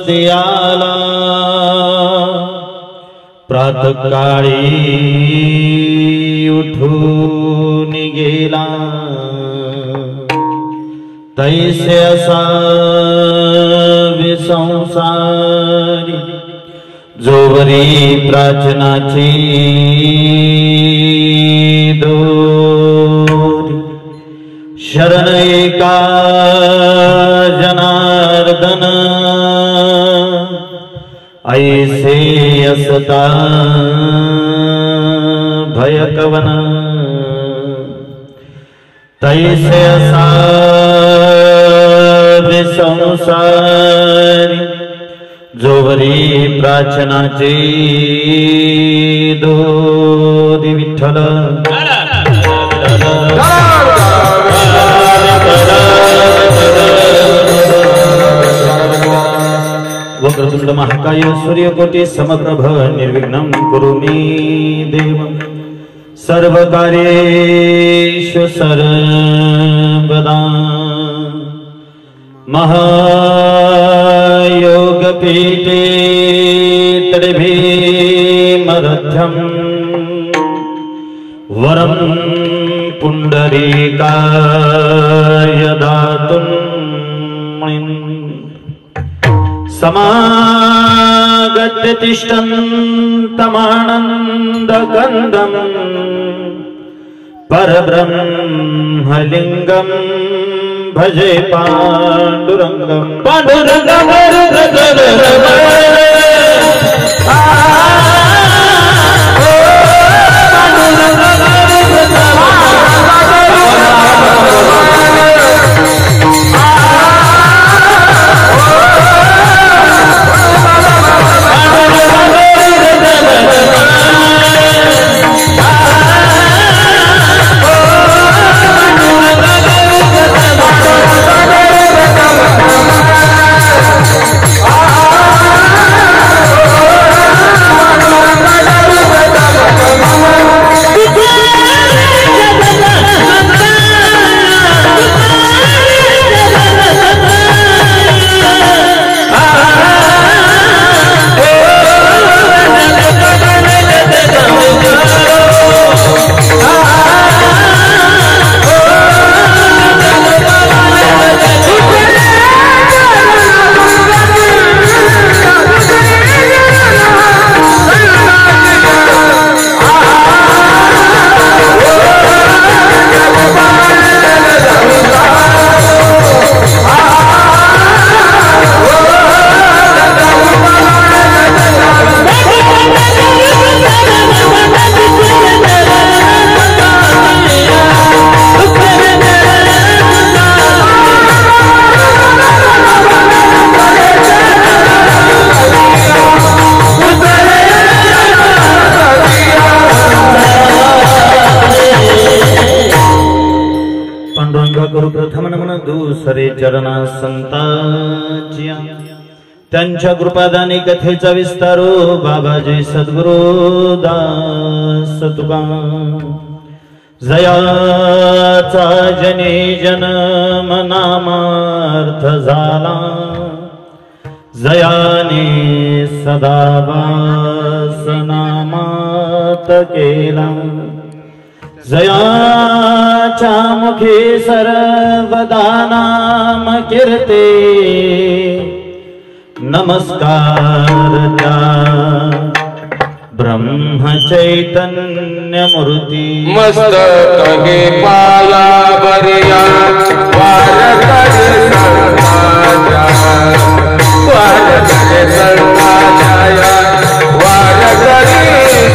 वसतियाला प्रातःकाळी उठून गेला तैसे असा विसंसारी जोवरी प्राचनाची दोरी शरण एका जनार्दन ऐसे असता भयकवन तैसे असा विसंसारी जोवरी प्राचनाची दोरी विठ्ठल वक्रतुंड महाकाय सूर्यकोटि समप्रभ निर्विघ्नं कुरु मे देव सर्वकार्येषु सर्वदा महायोगपीठे तद्भीमरथ्यं वरं पुण्डरीकाय दातुं समागत्य तिष्ठन्तमानन्दकन्दं परब्रह्मलिङ्गं भजे पाण्डुरङ्गं प्रथम नमन दुसरे चरणा संतांच्या त्यांच्या कृपादानी कथेचा विस्तारो बाबाजी सद्गुरु दास तुका जयाचा जने जन्म नामार्थ झाला जयाने सदा वासनामात केला जयाच्या मुखे सर्वदा नाम कीर्ते नमस्कार त्या ब्रह्म चैतन्य मूर्ती मस्तके पाया बरिया वारकरी संताच्या वारकरी संताच्या वारकरी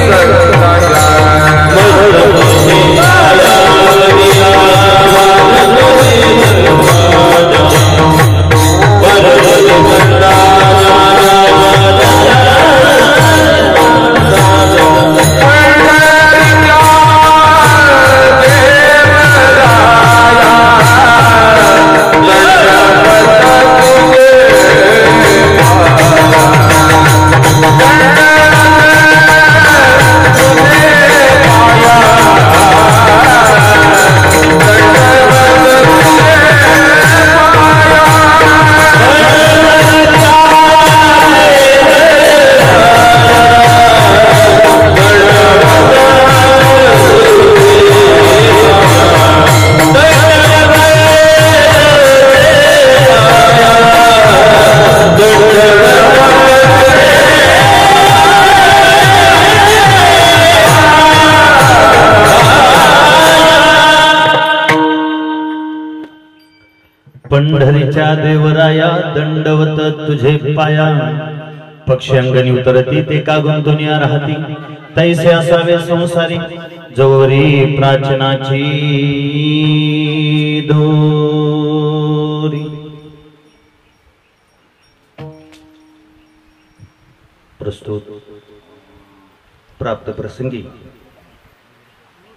संताच्या पंढरीच्या देवराया दंडवत तुझे पाया, पक्षी अंगणी उतरती ते का गुंतुनिया राहती, तैसे असावे संसारी जवरी प्राचनाची दोरी। प्रस्तुत प्राप्त प्रसंगी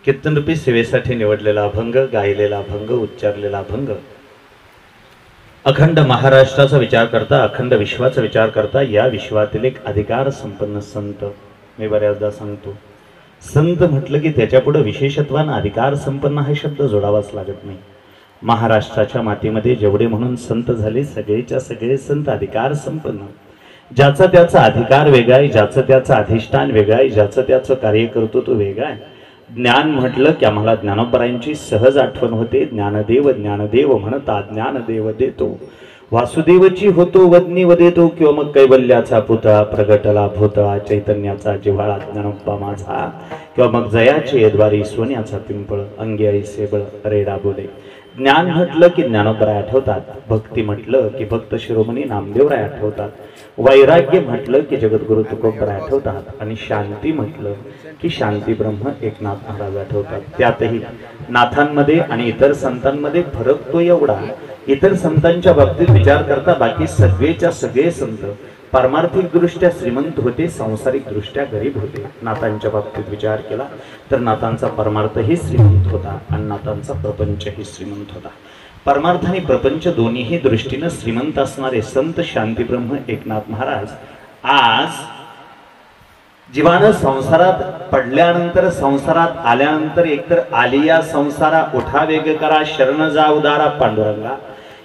कीर्तनरूपी सेवेसाठी निवडलेला अभंग, गायलेला अभंग, उच्चारलेला अभंग अखंड महाराष्ट्राचा विचार करता, अखंड विश्वाचा विचार करता, या विश्वातील एक अधिकार संपन्न संत, मी बऱ्याचदा सांगतो संत म्हटलं की त्याच्यापुढे विशेषत्वानं अधिकार संपन्न हा शब्द जोडावाच लागत नाही। महाराष्ट्राच्या मातीमध्ये जेवढे म्हणून संत झाले सगळेच्या सगळे संत अधिकार संपन्न, ज्याचा त्याचा अधिकार वेगळा आहे, ज्याचं त्याचं अधिष्ठान वेगळं आहे, ज्याचं त्याचं कार्य करतो तो वेगळा आहे। ज्ञान म्हटलं की आम्हाला ज्ञानोबरायांची सहज आठवण होते, ज्ञानदेव ज्ञानदेव म्हणता ज्ञानदेव देतो, वासुदेवची होतो वदनी वदेतो, किंवा मग कैवल्याचा पुतळा प्रगटला भूतळा, चैतन्याचा जिव्हाळा ज्ञानोबा माझा, किंवा मग जयाचे द्वारी सोन्याचा पिंपळ, अंगी ऐसे बळ रेडा बोले। ज्ञान म्हटलं की ज्ञानोबराय आठवतात, भक्ती म्हटलं की भक्त शिरोमणी नामदेवराय आठवतात, वैराग्य म्हटलं की जगद्गुरु तुकोबराय आठवतात, आणि शांती म्हटलं की शांती ब्रह्म एकनाथ महाराज आठवतात। त्यातही नाथांमध्ये आणि इतर संतांमध्ये फरक तो एवढा, इतर संतांच्या बाबतीत विचार करता बाकी सगळेच्या सगळे संत पारमार्थिक दृष्ट्या श्रीमंत होते, सांसारिक दृष्ट्या गरीब होते। नाथांच्या बाबतीत विचार केला तर नाथांचा परमार्थही श्रीमंत होता आणि नाथांचा प्रपंचही श्रीमंत होता। परमार्थ आणि प्रपंच दोन्हीही दृष्टीने श्रीमंत असणारे संत शांतीब्रह्म एकनाथ महाराज आज जीवानं संसारात पडल्यानंतर, संसारात आल्यानंतर एकतर आलिया संसारा उठा वेग करा, शरण जा उदारा पांडुरंगा,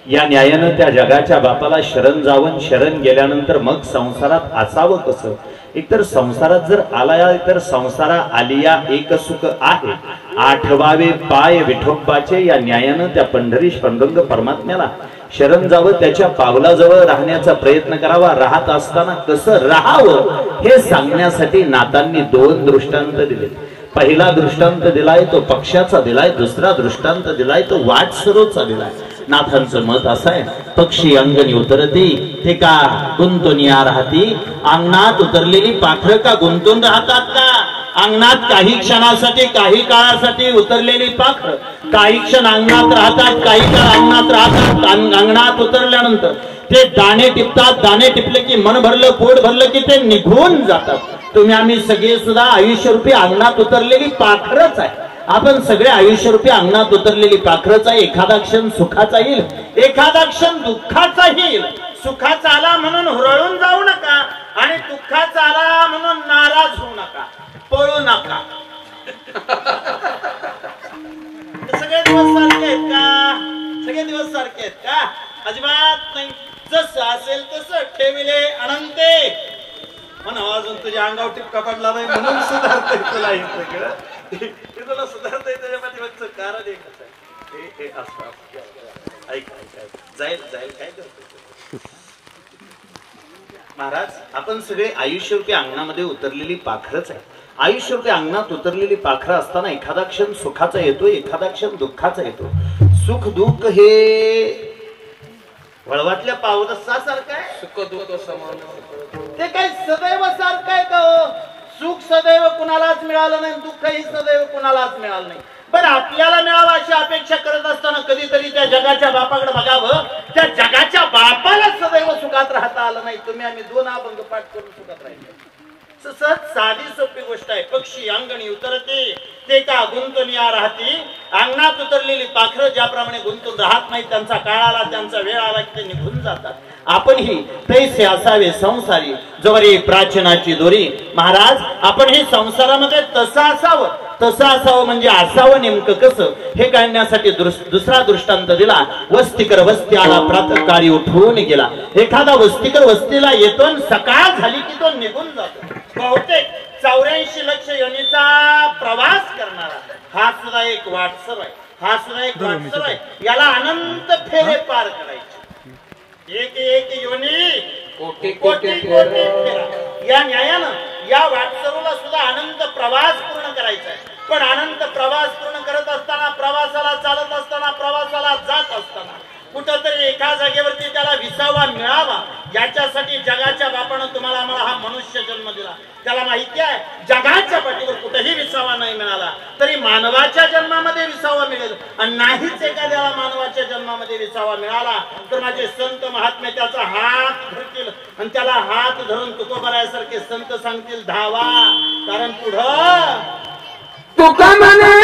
या न्यायानं त्या जगाच्या बापाला शरण जावं, शरण गेल्यानंतर मग संसारात असावं कसं। एकतर संसारात जर आलाय तर संसारा आलिया एक सुख आहे, आठवावे पाय विठोबाचे, या न्यायानं त्या पंढरीश पांडुरंग परमात्म्याला शरण जावं, त्याच्या पावलाजवळ राहण्याचा प्रयत्न करावा, राहत असताना कसं राहावं हे सांगण्यासाठी नाथांनी दोन दृष्टांत दिले। पहिला दृष्टांत दिलाय तो पक्षाचा दिलाय, दुसरा दृष्टांत दिलाय तो वाटसरोचा दिलाय। नाथांचं मत असं आहे, पक्षी अंगणी उतरती ते का गुंतून या राहती, अंगणात उतरलेली पाखरं का गुंतून राहतात का? अंगणात काही क्षणासाठी, काही काळासाठी उतरलेली पाखरं काही क्षण अंगणात राहतात, काही काळ अंगणात राहतात, अंगणात उतरल्यानंतर ते दाणे टिपतात, दाणे टिपले की मन भरलं, पोट भरलं की ते निघून जातात। तुम्ही आम्ही सगळे सुद्धा आयुष्यरूपी अंगणात उतरलेली पाखरच आहे, आपण सगळे आयुष्यरूपी अंगणात उतरलेली पाखरच आहे। एखादा क्षण सुखाचा येईल, एखादा क्षण दुःखाचा येईल। सुखाचा आला म्हणून हुरळून जाऊ नका आणि दुःखाचा आला म्हणून नाराज होऊ नका, पळू नका। सगळे दिवस सारखे आहेत का? सगळे दिवस सारखे आहेत का? अजिबात नाही। जसं असेल तसं ठेविले अनंते, म्हणून अजून तुझ्या अंगावर टिपका पडला नाही म्हणून सुधारता तुला हे सगळं, तुला सुधारता त्याच्या पाठीमागचं कारण एकच आहे, हे असं ऐक जाईल जाईल काय करतो महाराज। आपण सगळे आयुष्यरूपी अंगणामध्ये उतरलेली पाखरच आहे। आयुष्यरूपी अंगणात उतरलेली पाखरं असताना एखादा क्षण सुखाचा येतो, एखादा क्षण दुःखाचा येतो। सुख दुःख हे वळवातल्या पावसासारखं आहे, सुख दुःख समान, ते काही सदैव सारखं आहे का हो? सुख सदैव कुणालाच मिळालं नाही, दुःखही सदैव कुणालाच मिळालं नाही। बरं आपल्याला मिळावं अशी अपेक्षा करत असताना कधीतरी त्या जगाच्या बापाकडे बघावं, त्या जगाच्या बापाला सदैव सुखात राहता आलं नाही। तुम्ही आम्ही दोन अभंग पाठ करून सुखात राहिले, सहज साधी सोपी गोष्ट आहे। पक्षी अंगणी उतरते ते का गुंतून या राहती, अंगणात उतरलेली पाखरं ज्याप्रमाणे गुंतून राहत नाही, त्यांचा काळ आला, त्यांचा वेळ आला की ते निघून जातात। आपणही तैसे असावे संसारी जवरी प्राचनाची दोरी। महाराज आपणही संसारामध्ये तसं असावं, तसं असावं म्हणजे असावं नेमकं कसं हे कळण्यासाठी दुसरा दृष्टांत दिला। वस्तीकर वस्ती आला प्रातःकाळी उठून गेला, एखादा वस्तीकर वस्तीला येतो आणि सकाळ झाली की तो निघून जातो। बहुतेक 84 लक्ष योनीचा प्रवास करणारा हा सुद्धा एक वाटसर आहे, हा सुद्धा एक वाटसर आहे। याला अनंत फेरे पार करायचे, एक एक योनी कोटी कोटी फेरा। या न्यायानं या वाटसरूला सुद्धा अनंत प्रवास पूर्ण करायचा आहे। पण अनंत प्रवास पूर्ण करत असताना, प्रवासाला चालत असताना, प्रवासाला जात असताना कुठंतरी एका जागेवरती त्याला विसावा मिळावा याच्यासाठी जगाच्या बापानं तुम्हाला आम्हाला हा मनुष्य जन्म दिला. त्याला माहिती आहे जगाच्या पाठीवर कुठेही विसावा नाही मिळाला तरी मानवाच्या जन्मामध्ये विसावा मिळेल आणि नाहीच एखाद्याला मानवाच्या जन्मामध्ये विसावा मिळाला तर माझे संत महात्मे त्याचा हात धरतील आणि त्याला हात धरून तुकोबरायासारखे संत सांगतील धावा. कारण पुढं तुका म्हणे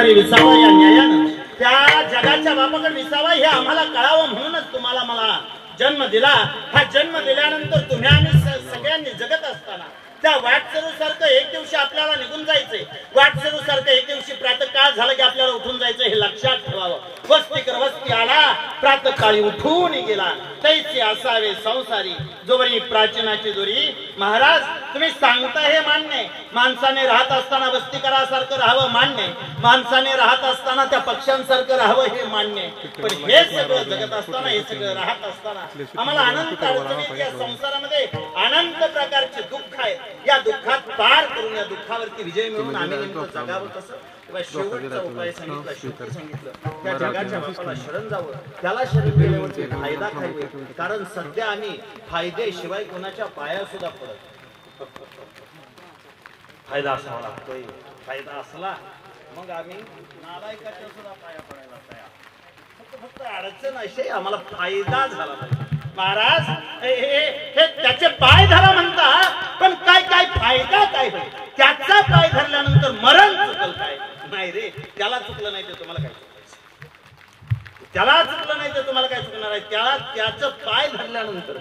विसावा या न्यायानं त्या जगाच्या बापाकडे विसावा हे आम्हाला कळावं म्हणूनच तुम्हाला मला जन्म दिला. हा जन्म दिल्यानंतर तुम्ही आम्ही सगळ्यांनी जगत असताना त्या वाटसरूसारखं एक दिवशी आपल्याला निघून जायचंय. वाटसरूसारखं एक दिवशी प्रातःकाळ झाला की आपल्याला उठून जायचं हे लक्षात ठेवावं. वस्ती कर वस्ती आला प्रातःकाळी उठून गेला तैसे असावे संसारी जोवरी प्राचीनाची दोरी. महाराज तुम्ही सांगता हे मान्य माणसाने राहत असताना वस्ती करासारखं राहावं मान्य माणसाने राहत असताना त्या पक्ष्यांसारखं राहावं हे मान्य पण हे सगळं जगत असताना हे सगळं राहत असताना आम्हाला अनंत अडचणीत या संसारामध्ये अनंत प्रकारचे दुःख आहेत. या दुःखात पार करून या दुःखावरती विजय मिळून आम्ही नेमकं जगावं कसं तेव्हा शेवटचा उपाय सांगितला. शेवटी सांगितलं त्या जगाच्या बापाला शरण जावं त्याला शरण गेल्यावरती फायदा काय होईल. कारण सध्या आम्ही फायद्याशिवाय कोणाच्या पाया सुद्धा पडत फायदा असावा लागतोय. फायदा असला मग आम्ही नालायकाच्या सुद्धा पाया पडायला तयार. फक्त अडचण अशी आम्हाला फायदा झाला पाहिजे. महाराज हे त्याचे पाय धरा म्हणता पण काय काय फायदा काय होईल. त्याचा पाय धरल्यानंतर मरण चुकल काय नाही रे. त्याला चुकलं नाही ते तुम्हाला काय त्याला चुकलं नाही ते तुम्हाला काय चुकणार आहे. त्याला त्याचं पाय धरल्यानंतर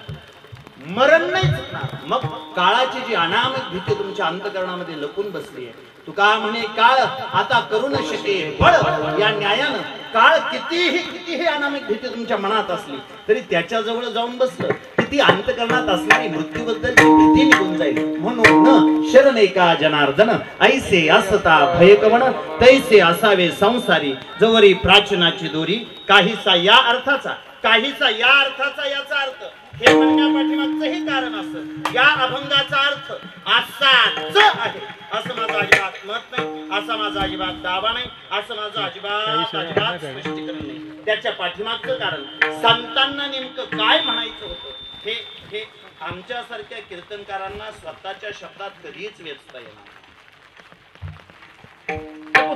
मरण नाही चुकणार. मग काळाची जी अनामिक भीती तुमच्या अंतकरणामध्ये लपून बसली आहे. तुका म्हणे काळ आता करू न शके बळ या न्यायानं काळ कितीही अनामिक भीती तुमच्या मनात असली तरी त्याच्या जवळ जाऊन बसलं की ती अंतकरणात असणारी मृत्यूबद्दलची भीती निघून जाईल. म्हणून शरण एका जनार्दन ऐसे असता भय कवण तैसे असावे संसारी जवरी प्राचीनाची दोरी. काहीसा या अर्थाचा काहीसा या अर्थाचा याचा अर्थ हे म्हणण्यापाठीमागचं हे कारण असं या अभंगाचा अर्थ असाच आहे असं माझं अजिबात मत नाही. असा माझा अजिबात दावा नाही. असं माझं अजिबात स्पष्टीकरण नाही. त्याच्या पाठीमागचं कारण संतांना नेमकं काय म्हणायचं होतं हे आमच्यासारख्या कीर्तनकारांना स्वतःच्या शब्दात कधीच वेचता येणार.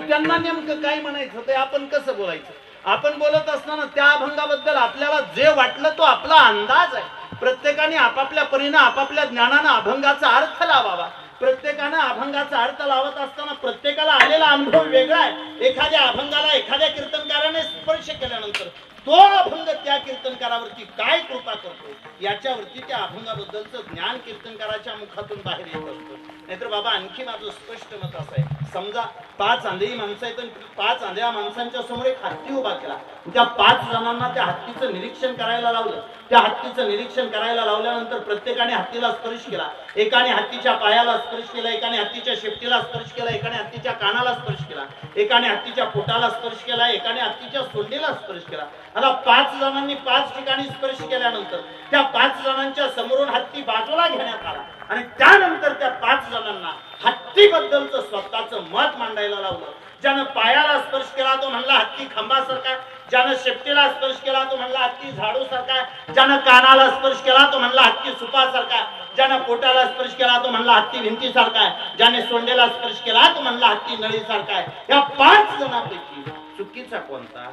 त्यांना नेमकं काय म्हणायचं होतं आपण कसं बोलायचं. आपण बोलत असताना त्या अभंगाबद्दल आपल्याला जे वाटलं तो आपला अंदाज आहे. प्रत्येकाने आपापल्या परीने आपापल्या ज्ञानानं अभंगाचा अर्थ लावावा. प्रत्येकानं अभंगाचा अर्थ लावत असताना प्रत्येकाला आलेला अनुभव वेगळा आहे. एखाद्या अभंगाला एखाद्या कीर्तनकाराने स्पर्श केल्यानंतर तो अभंग त्या कीर्तनकारावरती काय कृपा करतो याच्यावरती त्या अभंगाबद्दलचं ज्ञान कीर्तनकाराच्या मुखातून बाहेर येत असतं. नाहीतर बाबा आणखी माझं स्पष्ट मत असं आहे. समजा 5 आंधळी माणसं आहेत. 5 आंधळ्या माणसांच्या समोर एक हत्ती उभा केला. त्या 5 जणांना त्या हत्तीचं निरीक्षण करायला लावलं. त्या हत्तीचं निरीक्षण करायला लावल्यानंतर प्रत्येकाने हत्तीला स्पर्श केला. एकाने हत्तीच्या पायाला स्पर्श केला, एकाने हत्तीच्या शेपटीला स्पर्श केला, एकाने हत्तीच्या कानाला स्पर्श केला, एकाने हत्तीच्या पोटाला स्पर्श केला, एकाने हत्तीच्या सोंडीला स्पर्श केला. आता 5 जणांनी 5 ठिकाणी स्पर्श केल्यानंतर त्या 5 जणांच्या समोरून हत्ती बाजूला घेण्यात आला आणि त्यानंतर त्या 5 जणांना हत्तीबद्दलचं स्वतःचं मत मांडायला लावलं. ज्यानं पायाला स्पर्श केला तो म्हणला हत्ती खांबासारखा, ज्यानं शेपटीला स्पर्श केला तो म्हणला हत्ती झाडूसारखा, ज्यानं कानाला स्पर्श केला तो म्हणला हत्ती सुपासारखा, ज्यानं पोटाला स्पर्श केला तो म्हणला हत्ती भिंतीसारखा आहे, ज्याने सोंडेला स्पर्श केला तो म्हणला हत्ती नळीसारखा आहे. या 5 जणांपैकी चुकीचा कोणता.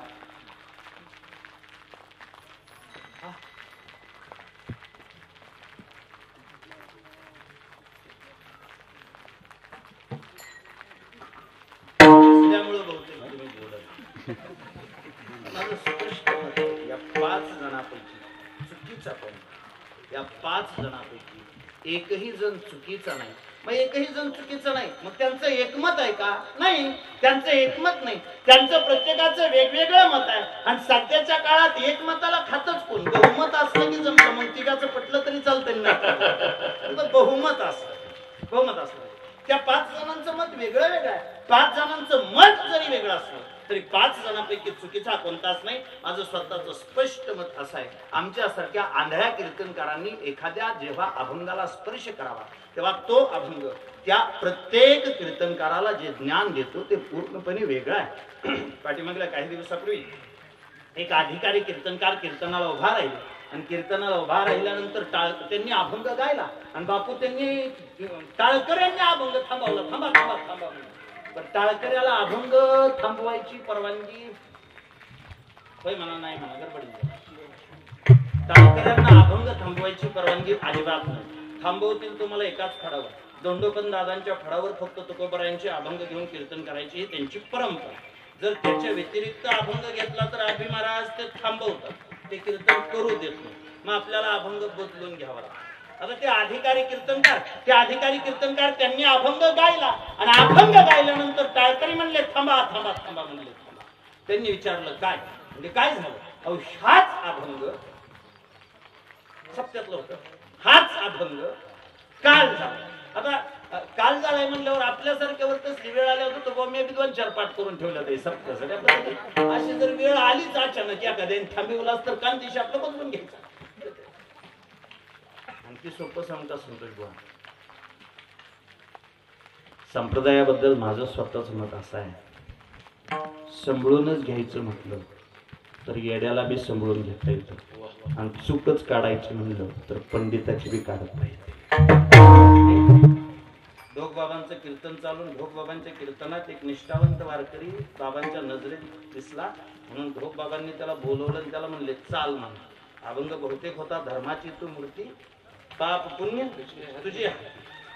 त्यामुळे बहुतेक तुम्ही बोलत माझं स्पष्ट मत आहे. या 5 जणांपैकी चुकीचा कोणता. या 5 जणांपैकी एकही जण चुकीचा नाही. मग एकही जण चुकीचं नाही, मग त्यांचं एकमत आहे का? नाही, त्यांचं एकमत नाही. त्यांचं प्रत्येकाचं वेगवेगळं मत आहे. आणि सध्याच्या काळात एकमताला खातच कोण? बहुमत असलं की जमतं, मग तिघाचं पटलं तरी चालतं ना. बहुमत असतं, बहुमत असतं. त्या 5 जणांचं मत वेगळं वेगळं आहे. 5 जणांचं मत जरी वेगळं असलं तरी 5 जणांपैकी चुकीचा कोणताच नाही. माझं स्वतःचं स्पष्ट मत असं आहे, आमच्यासारख्या आंधळ्या कीर्तनकारांनी एखाद्या जेव्हा अभंगाला स्पर्श करावा तेव्हा तो अभंग त्या प्रत्येक कीर्तनकाराला जे ज्ञान देतो ते पूर्णपणे वेगळं आहे. पाठीमागल्या काही दिवसापूर्वी एक अधिकारी कीर्तनकार कीर्तनाला उभा राहिले आणि कीर्तनाला उभा राहिल्यानंतर त्यांनी अभंग गायला आणि बापू त्यांनी टाळकर यांनी अभंग थांबवला. थांबा थांबा थांबा. पण टाळकऱ्याला अभंग थांबवायची परवानगी होय म्हणा, नाही म्हणा, गडबडी. टाळकऱ्यांना अभंग थांबवायची परवानगी अजिबात नाही. थांबवतील तुम्हाला एकाच फडावर. दंडोपंत दादांच्या फडावर फक्त तुकोबरायांचे अभंग घेऊन कीर्तन करायची ही त्यांची परंपरा. जर त्याच्या व्यतिरिक्त अभंग घेतला तर अभि महाराज ते थांबवतात, ते कीर्तन करू देत नाही. मग आपल्याला अभंग बदलून घ्यावा लागतो. आता ते अधिकारी कीर्तनकार त्यांनी अभंग गायला आणि अभंग गायल्यानंतर टाळकरी म्हणले थांबा थांबा थांबा म्हणले. थांबा. त्यांनी विचारलं काय म्हणजे काय झालं? अहो हाच अभंग सप्त्यातलं होतं, हाच अभंग काल झाला. आता काल झालाय म्हणल्यावर आपल्यासारख्यावर तसली वेळ आल्या होतं तो मी विद्वान 4 पाठ करून ठेवलं ते सप्त्यासाठी. अशी जर वेळ आलीच अचानक एखाद्याने थांबवलाच तर कांतीशी आपलं बदलून घ्यायचा. आणखी सोपं सांगता संतोष बुवा, संप्रदायाबद्दल माझं स्वतःच मत असं आहे, संभळूनच घ्यायचं म्हटलं तर येड्याला बी संभळून घेता येतं आणि चूकच काढायची म्हणलं तर पंडिताची बी काढत पाहिजे. ढोकबाबांचं कीर्तन चालून ढोकबाबांच्या कीर्तनात एक निष्ठावंत वारकरी बाबांच्या नजरेत दिसला म्हणून ढोकबाबांनी त्याला बोलवलं आणि त्याला म्हणले चाल म्हणा. अभंग बहुतेक होता धर्माची तू मूर्ती पाप पुण्य तुझी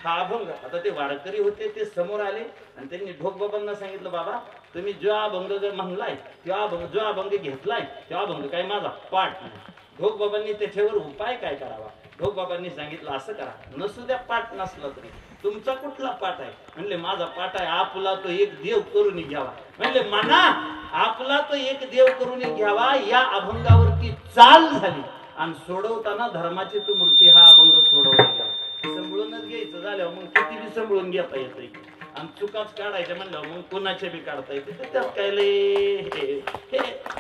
हा अभंग. आता ते वारकरी होते ते समोर आले आणि त्यांनी ढोकबाबांना सांगितलं बाबा तुम्ही जो अभंग जर म्हणलाय जो अभंग घेतलाय तो अभंग काय माझा पाठ नाही. ढोकबाबांनी त्याच्यावर उपाय काय करावा? ढोकबाबांनी सांगितलं असं करा, नसू द्या पाठ नसला तरी तुमचा कुठला पाठ आहे? म्हणले माझा पाठ आहे आपला तो एक देव करून घ्यावा. म्हणले म्हणा आपला तो एक देव करून घ्यावा. या अभंगावरती चाल झाली आणि सोडवताना धर्माची तू मूर्ती हा अभंग सोडवला गेला. संभळूनच घ्यायचं झाल्यावर मग किती बी संभळून घेता येते आणि चुकाच काढायच्या म्हणल्यावर मग कोणाचे बी काढता येते. त्यात काय हे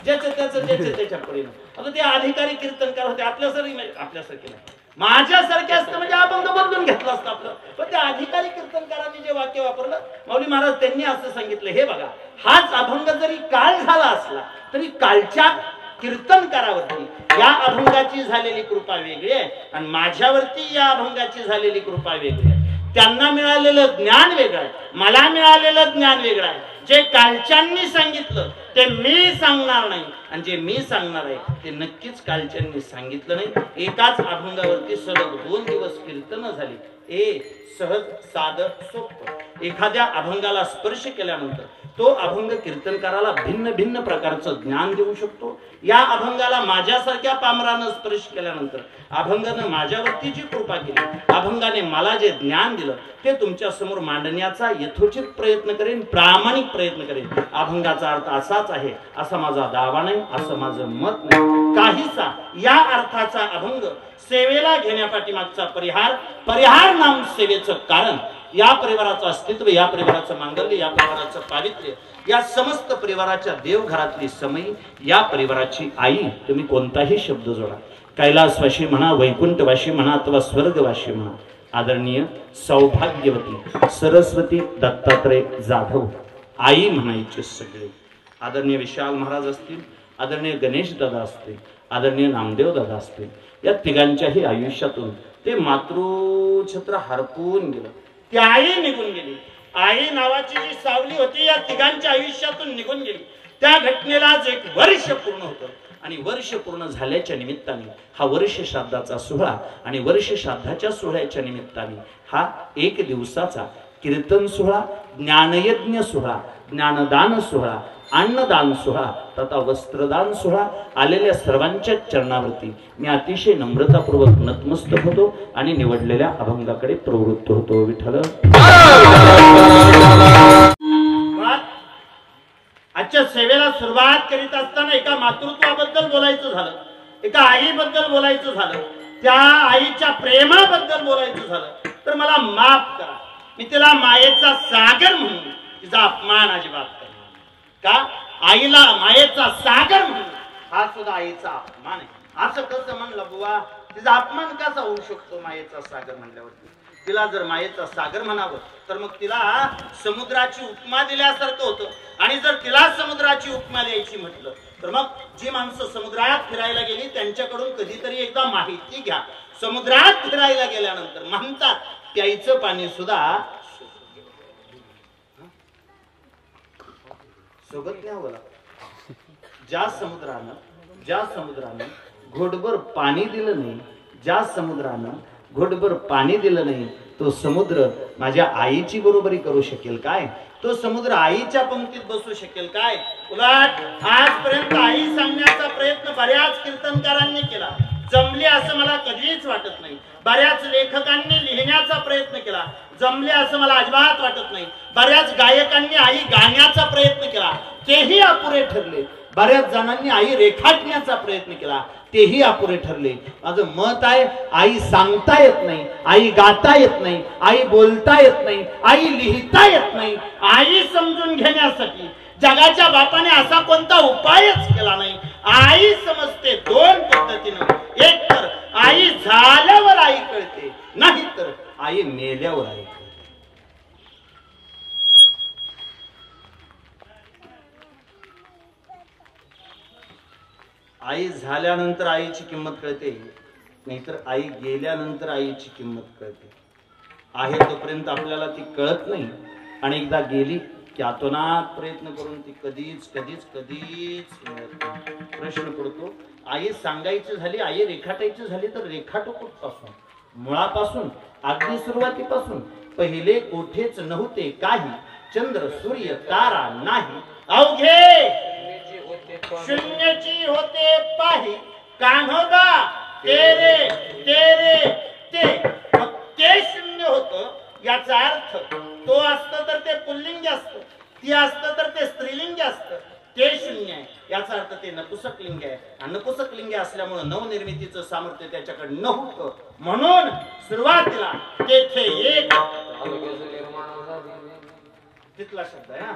ज्याचं त्याच्या परिणाम. आता ते अधिकारी कीर्तनकार होते आपल्यासारखे नाही, माझ्यासारखे असतं म्हणजे अभंग बदलून घेतला असतं आपलं. पण त्या अधिकारी कीर्तनकारांनी जे वाक्य वापरलं माऊली महाराज त्यांनी असं सांगितलं, हे बघा हाच अभंग जरी काल झाला असला तरी कालच्या कीर्तनकारावरती या अभंगाची झालेली कृपा वेगळी आहे आणि माझ्यावरती या अभंगाची झालेली कृपा वेगळी आहे. त्यांना मिळालेलं ज्ञान वेगळं आहे, मला मिळालेलं ज्ञान वेगळं आहे. जे कालच्यांनी सांगितलं ते मी सांगणार नाही आणि जे मी सांगणार आहे ते नक्कीच कालच्यांनी सांगितलं नाही. एकाच अभंगावरती सलग 2 दिवस कीर्तन झाली. सहज साधं सोपं एखाद्या अभंगाला स्पर्श केल्यानंतर तो अभंग कीर्तनकाराला भिन्न भिन्न प्रकारचं ज्ञान देऊ शकतो. या अभंगाला माझ्यासारख्या पामरानं स्पर्श केल्यानंतर अभंगानं माझ्यावरती जी कृपा केली, अभंगाने मला जे ज्ञान दिलं ते तुमच्या समोर मांडण्याचा यथोचित प्रयत्न करेन, प्रामाणिक प्रयत्न करेन. अभंगाचा अर्थ असाच आहे असा माझा दावा नाही, असं माझं मत नाही. काहीसा या अर्थाचा अभंग सेवेला घेण्यापाठीमागचा परिहार नाम सेवेचं कारण, या परिवाराचं अस्तित्व, या परिवाराचं मांगल्य, या परिवाराचं पावित्र्य, या समस्त परिवाराच्या देवघरातली समयी, या परिवाराची आई. तुम्ही कोणताही शब्द जोडा, कैलासवाशी म्हणा, वैकुंठवाशी म्हणा अथवा स्वर्गवाशी म्हणा. आदरणीय सौभाग्यवती सरस्वती दत्तात्रय जाधव आई म्हणायचे सगळे. आदरणीय विशाल महाराज असतील, आदरणीय गणेश दादा असतील, आदरणीय नामदेव दादा असतील, या तिघांच्याही आयुष्यातून ते मातृछत्र हरपून गेलं. ती आई निघून गेली. आई नावाची जी सावली होती या तिघांच्या आयुष्यातून निघून गेली. त्या घटनेला आज 1 वर्ष पूर्ण होतं आणि वर्ष पूर्ण झाल्याच्या निमित्ताने हा वर्ष श्राद्धाचा सोहळा आणि वर्ष श्राद्धाच्या सोहळ्याच्या निमित्ताने हा 1 दिवसाचा कीर्तन सोहळा, ज्ञानयज्ञ सोहळा, ज्ञानदान सोहळा अन्नदान सोहळा तथा वस्त्रदान सोहळा आलेल्या सर्वांच्या चरणावरती मी अतिशय नम्रतापूर्वक नतमस्तक होतो आणि निवडलेल्या अभंगाकडे प्रवृत्त होतो. विठ्ठल. आजच्या सेवेला सुरुवात करीत असताना एका मातृत्वाबद्दल बोलायचं झालं, एका आईबद्दल बोलायचं झालं, त्या आईच्या प्रेमाबद्दल बोलायचं झालं तर मला माफ करा. मी तिला मायेचा सागर म्हणून तिचा अपमान अजिबात करणार का. आईला मायेचा सागर म्हणून हा सुद्धा आईचा अपमान आहे. असं कसं म्हणलं बुवा, तिचा अपमान कसा होऊ शकतो मायेचा सागर म्हणल्यावरती. तिला जर मायेचा सागर म्हणावं तर मग तिला समुद्राची उपमा दिल्यासारखं होतं. आणि जर तिला समुद्राची उपमा द्यायची म्हटलं तर मग जी माणसं समुद्रात फिरायला गेली त्यांच्याकडून कधीतरी एकदा माहिती घ्या. समुद्रात फिरायला गेल्यानंतर म्हणतात प्यायचं पाणी सुद्धा सोबत न्यावं लागतं. ज्या समुद्रानं घोटभर पाणी दिलं नाही, ज्या समुद्रानं घोटभर पाणी दिलं नाही तो समुद्र माझ्या आईची बरोबरी करू शकेल काय. तो समुद्र आईच्या पंक्तीत बसू शकेल काय. उलट आजपर्यंत आई सांगण्याचा प्रयत्न बऱ्याच कीर्तनकारांनी केला, जमले असं मला कधीच वाटत नाही. बऱ्याच लेखकांनी लिहिण्याचा प्रयत्न केला, जमले असं मला अजिबात वाटत नाही. बऱ्याच गायकांनी आई गाण्याचा प्रयत्न केला, तेही अपुरे ठरले. बऱ्याच जणांनी आई रेखाटण्याचा प्रयत्न केला, तेही अपुरे ठरले. माझं मत आहे आई सांगता येत नाही, आई गाता येत नाही, आई बोलता येत नाही, आई लिहिता येत नाही. आई समजून घेण्यासाठी जगाच्या बापाने असा कोणता उपायच केला नाही. आई समजते दोन पद्धतीनं. एक तर आई झाल्यावर आई कळते, नाही तर आई मेल्यावर आई कळते. आई झाल्यानंतर आईची किंमत कळते, नाहीतर आई गेल्यानंतर आईची किंमत कळते. आहे तोपर्यंत आपल्याला ती कळत नाही आणि एकदा गेली की आतोनात प्रयत्न करून ती कधीच कधीच कधीच मिळत नाही. प्रश्न पडतो आई सांगायची झाली, आई रेखाटायची झाली तर रेखाटू कुठपासून. मुळापासून, अगदी सुरुवातीपासून. पहिले कोठेच नव्हते काही, चंद्र सूर्य तारा नाही, अवघे शून्यची होते पाही, कान्होबा तेरे तेरे ते. मग ते शून्य होत याचा अर्थ तो असतं तर ते पुल्लिंग असतं, ती असतं तर ते स्त्रीलिंग असतं. ते शून्य आहे याचा अर्थ ते नपुसकलिंग आहे. आणि नपुसकलिंग असल्यामुळे नवनिर्मितीचं सामर्थ्य त्याच्याकडे नव्हतं. म्हणून सुरुवातीला तेथे एक तिथला शब्द आहे हा,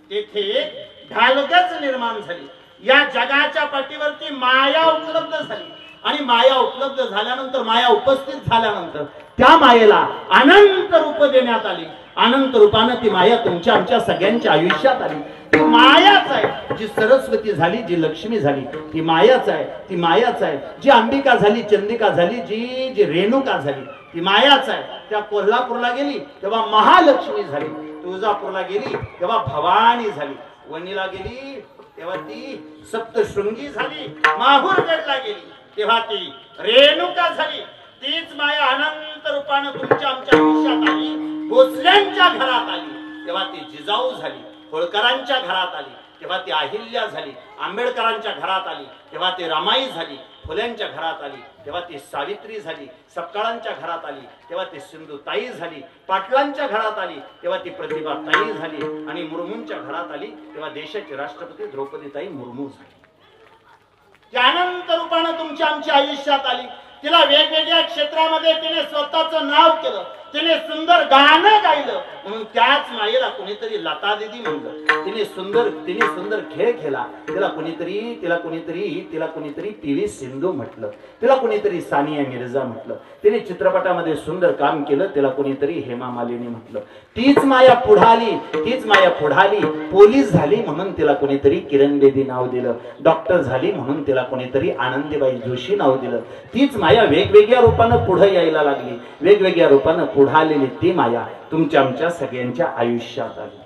तेथे एक ढालगच निर्माण झाली. या जगाच्या पाठीवरती माया उपलब्ध झाली आणि माया उपलब्ध झाल्यानंतर, माया उपस्थित झाल्यानंतर त्या मायेला अनंत रूप देण्यात आली. अनंत रूपानं ती माया तुमच्या आमच्या सगळ्यांच्या आयुष्यात आली. ती मायाच आहे जी सरस्वती झाली, जी लक्ष्मी झाली, ती मायाच आहे. ती मायाच आहे जी अंबिका झाली, चंदिका झाली, जी रेणुका झाली, ती मायाच आहे. त्या कोल्हापूरला गेली तेव्हा महालक्ष्मी झाली, तुळजापूरला गेली तेव्हा भवानी झाली, वणीला गेली तेव्हा ती सप्तशृंगी झाली, माहूरगडला गेली तेव्हा ती रेणुका झाली. तीच माया अनंत रूपानं तुमच्या आमच्या आयुष्यात आली. भोसल्यांच्या घरात आली तेव्हा ती जिजाऊ झाली, होळकरांच्या घरात आली तेव्हा ती अहिल्या झाली, आंबेडकरांच्या घरात आली तेव्हा ती रमाई झाली, फुल्यांच्या घरात आली तेव्हा ती सावित्री झाली, सपकाळांच्या घरात आली तेव्हा ती सिंधुताई झाली, पाटलांच्या घरात आली तेव्हा ती प्रतिभाताई झाली आणि मुर्मूंच्या घरात आली तेव्हा देशाचे राष्ट्रपती द्रौपदीताई मुर्मू झाली. अनंत रूपानं तुमच्या आमच्या आयुष्यात आली. तिला वेगवेगळ्या क्षेत्रामध्ये तिने स्वतःचं नाव केलं, तिने सुंदर गाणं गायलं म्हणून त्याच मायेला कुणीतरी लता दीदी म्हणलं. तिने सुंदर खेळ खेळला, तिला कुणीतरी पी.व्ही. सिंधू म्हटलं, तिला कुणीतरी सानिया मिर्झा म्हटलं. तिने चित्रपटामध्ये सुंदर काम केलं, तिला कुणीतरी हेमा मालिनी म्हटलं. तीच माया पुढाली, पोलीस झाली म्हणून तिला कुणीतरी किरण बेदी नाव दिलं, डॉक्टर झाली म्हणून तिला कुणीतरी आनंदीबाई जोशी नाव दिलं. तीच माया वेगवेगळ्या रूपानं पुढे यायला लागली, वेगवेगळ्या रूपानं पुढालेली ती माया तुमच्या आमच्या सगळ्यांच्या आयुष्यात आली.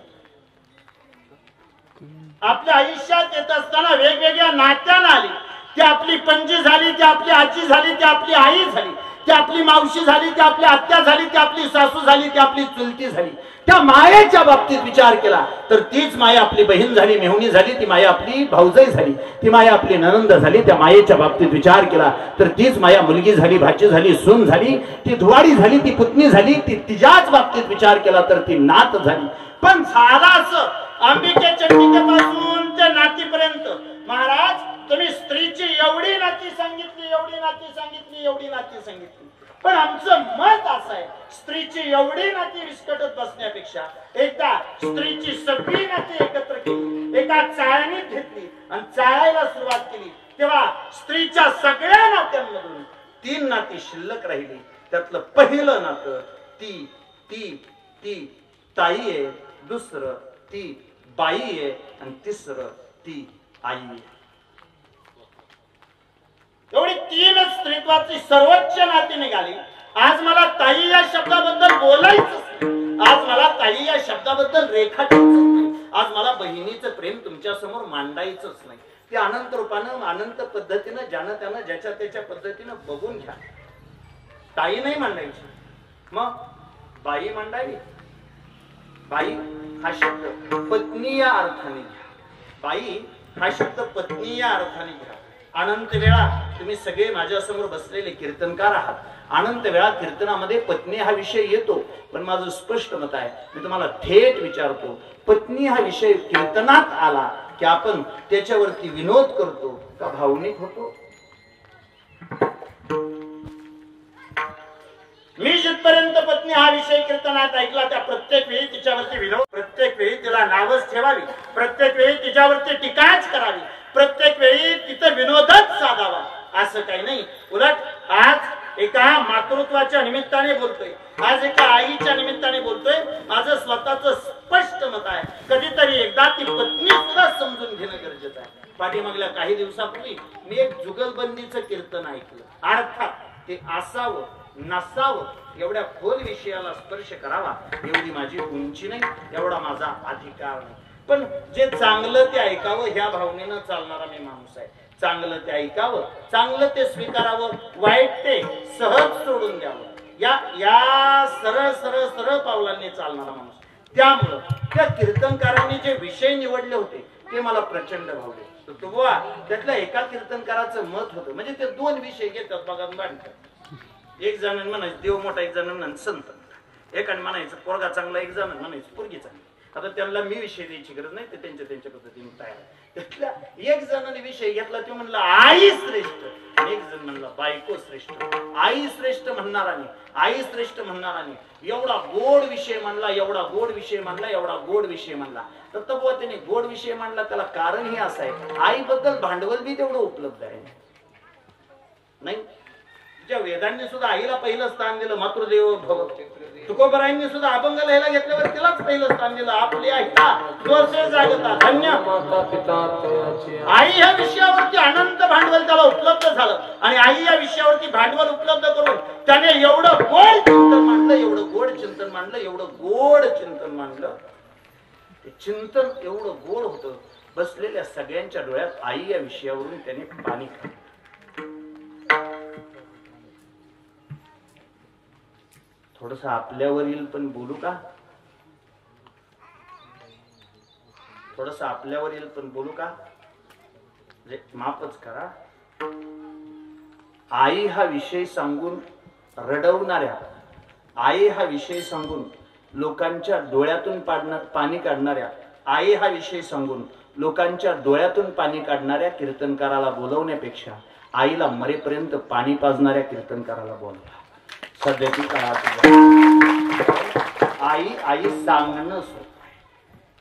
आपल्या आयुष्यात येत असताना वेगवेगळ्या नात्यानं आली. ती आपली पणजी झाली, ती आपली आजी झाली, ती आपली आई झाली. ती आपली मावशी झाली, ती आपली आत्या झाली, ती आपली सासू झाली, ती आपली चुलती झाली. त्या मायेच्या बाबतीत विचार केला तर तीच माया आपली बहीण झाली, मेहुणी झाली, ती माया आपली भाऊजाई झाली, ती माया आपली ननंद झाली. त्या मायेच्या बाबतीत विचार केला तर तीच माया मुलगी झाली, भाची झाली, सून झाली, ती धुवाडी झाली, ती पुतणी झाली. ती तिच्याच बाबतीत विचार केला तर ती नात झाली. पण झाला असं अंबिके चंडिकेपासून ते नातीपर्यंत महाराज तुम्ही स्त्रीची एवढी नाती सांगितली, एवढी नाती सांगितली, एवढी नाती सांगितली. पण आमचं मत असं आहे स्त्रीची एवढी नाती विस्कटत बसण्यापेक्षा एकदा स्त्रीची सगळी नाती एकत्र केली, एका चाळणीत घेतली आणि चाळायला सुरुवात केली. तेव्हा स्त्रीच्या सगळ्या नात्यांमधून 3 नाती शिल्लक राहिली. त्यातलं पहिलं नातं ती ती ती ताई आहे, दुसरं ती बाई आहे आणि तिसरं ती आई आहे. एवढी 3 स्त्रीत्वाची सर्वोच्च नाती निघाली. आज मला ताई या शब्दाबद्दल बोलायचंच नाही, आज मला ताई या शब्दाबद्दल रेखाटायचंच नाही, आज मला बहिणीचं प्रेम तुमच्या समोर मांडायचंच नाही. ते अनंत रूपानं अनंत पद्धतीनं ज्यानं त्यानं ज्याच्या त्याच्या पद्धतीनं बघून घ्या. ताई नाही मांडायची, मग बाई मांडावी. बाई हा शब्द पत्नी या अर्थाने घ्या, बाई हा शब्द पत्नी या अर्थाने घ्या. अनंत वेळा तुम्ही सगळे माझ्या समोर बसलेले कीर्तनकार आहात, अनंत वेळा कीर्तनामध्ये पत्नी हा विषय येतो. पण माझं स्पष्ट मत आहे, मी तुम्हाला थेट विचारतो, पत्नी हा विषय कीर्तनात आला की आपण त्याच्यावरती विनोद करतो का भावनिक होतो? मी जिथपर्यंत पत्नी हा विषय कीर्तनात ऐकला त्या प्रत्येक वेळी तिच्यावरती विनोद, प्रत्येक वेळी तिला नावच ठेवावी, प्रत्येक वेळी तिच्यावरती टीकाच करावी, प्रत्येक वेळी तिथं विनोदच साधावा असं काही नाही. उलट आज एका मातृत्वाच्या निमित्ताने बोलतोय, आज एका आईच्या निमित्ताने बोलतोय. माझं स्वतःच स्पष्ट मत आहे, कधीतरी एकदा ती पत्नी सुद्धा समजून घेणं गरजेचं आहे. पाठीमागल्या काही दिवसापूर्वी मी एक जुगलबंदीचं कीर्तन ऐकलं. अर्थात ते असावं नसावं एवढ्या खोल विषयाला स्पर्श करावा एवढी माझी उंची नाही, एवढा माझा अधिकार नाही. पण जे चांगलं ते ऐकावं ह्या भावनेनं चालणारा मी माणूस आहे. चांगलं ते ऐकावं, चांगलं ते स्वीकारावं, वाईट ते सहज सोडून द्यावं, या सरळ सरळ सरळ पावलांनी चालणारा माणूस. त्यामुळं त्या कीर्तनकारांनी जे विषय निवडले होते ते मला प्रचंड भावले. बुवा त्यातल्या एका कीर्तनकाराचं मत होतं, म्हणजे ते 2 विषय घेतात बघा मांडतात. एक जण म्हणायचं देव मोठा, एक जण म्हणायचं संत, एकाने म्हणायचं पोरगा चांगला, एक जण म्हणायचं पोरगी चांगली. आता त्यांना मी विषय द्यायची गरज नाही, ते त्यांच्या पद्धतीने तयार आहे. त्यातल्या एक जणाने विषय घेतला, तो म्हणला आई श्रेष्ठ, एक जण म्हणला बायको श्रेष्ठ. आई श्रेष्ठ म्हणणाराने, आई श्रेष्ठ म्हणणाराने एवढा गोड विषय मांडला, एवढा गोड विषय मांडला, एवढा गोड विषय मांडला. तर बुवा त्याने गोड विषय मांडला, त्याला कारण हे असं आहे, आईबद्दल भांडवल बी तेवढं उपलब्ध आहे नाही. ज्या वेदांनी सुद्धा आईला पहिलं स्थान दिलं, मातृदेव भव. तुकोबरायांनी सुद्धा अभंग लिहायला घेतल्यावर तिलाच पहिलं स्थान दिलं. आपली आईला दोषे जागता धन्य. आई ह्या विषयावरती अनंत भांडवल त्याला उपलब्ध झालं आणि आई या विषयावरती भांडवल उपलब्ध करून त्याने एवढं गोड चिंतन मांडलं, एवढं गोड चिंतन मांडलं, एवढं गोड चिंतन मांडलं. ते चिंतन एवढं गोड होतं, बसलेल्या सगळ्यांच्या डोळ्यात आई या विषयावरून त्याने पाणी काढलं. थोडस आपल्यावरील पण बोलू का? थोडस आपल्यावरील पण बोलू का? म्हणजे माफच करा. आई हा विषय सांगून रडवणाऱ्या, आई हा विषय सांगून लोकांच्या डोळ्यातून पाणी काढणाऱ्या, आई हा विषय सांगून लोकांच्या डोळ्यातून पाणी काढणाऱ्या कीर्तनकाराला बोलवण्यापेक्षा आईला मरेपर्यंत पाणी पाजणाऱ्या कीर्तनकाराला बोलवा. सध्याची काळात आई सांगणं सोपं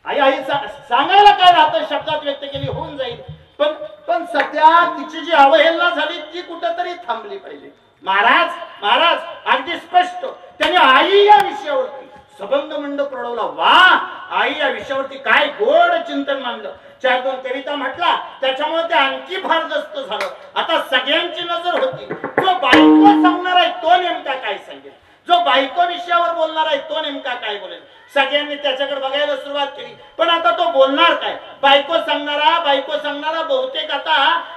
आहे. आई सांगायला काय राहतं, शब्दात व्यक्त केली होऊन जाईल. पण सध्या तिची जी अवहेलना झाली ती कुठंतरी थांबली पाहिजे. महाराज अगदी स्पष्ट त्यांनी आई या विषयावरती सबंध मंडप प्रडवला. वा, आई या विषयावरती काय गोड चिंतन मांडलं. 4-2 कविता म्हटला, त्याच्यामुळे ते आणखी फार जास्त झालं. आता सगळ्यांची नजर होती, जो बायको सांगणार आहे तो नेमका काय सांगेल, जो बायको विषयावर बोलणार आहे तो नेमका काय बोलेल. सगळ्यांनी त्याच्याकडे बघायला सुरुवात केली. पण आता तो बोलणार काय? बायको सांगणारा बहुतेक आता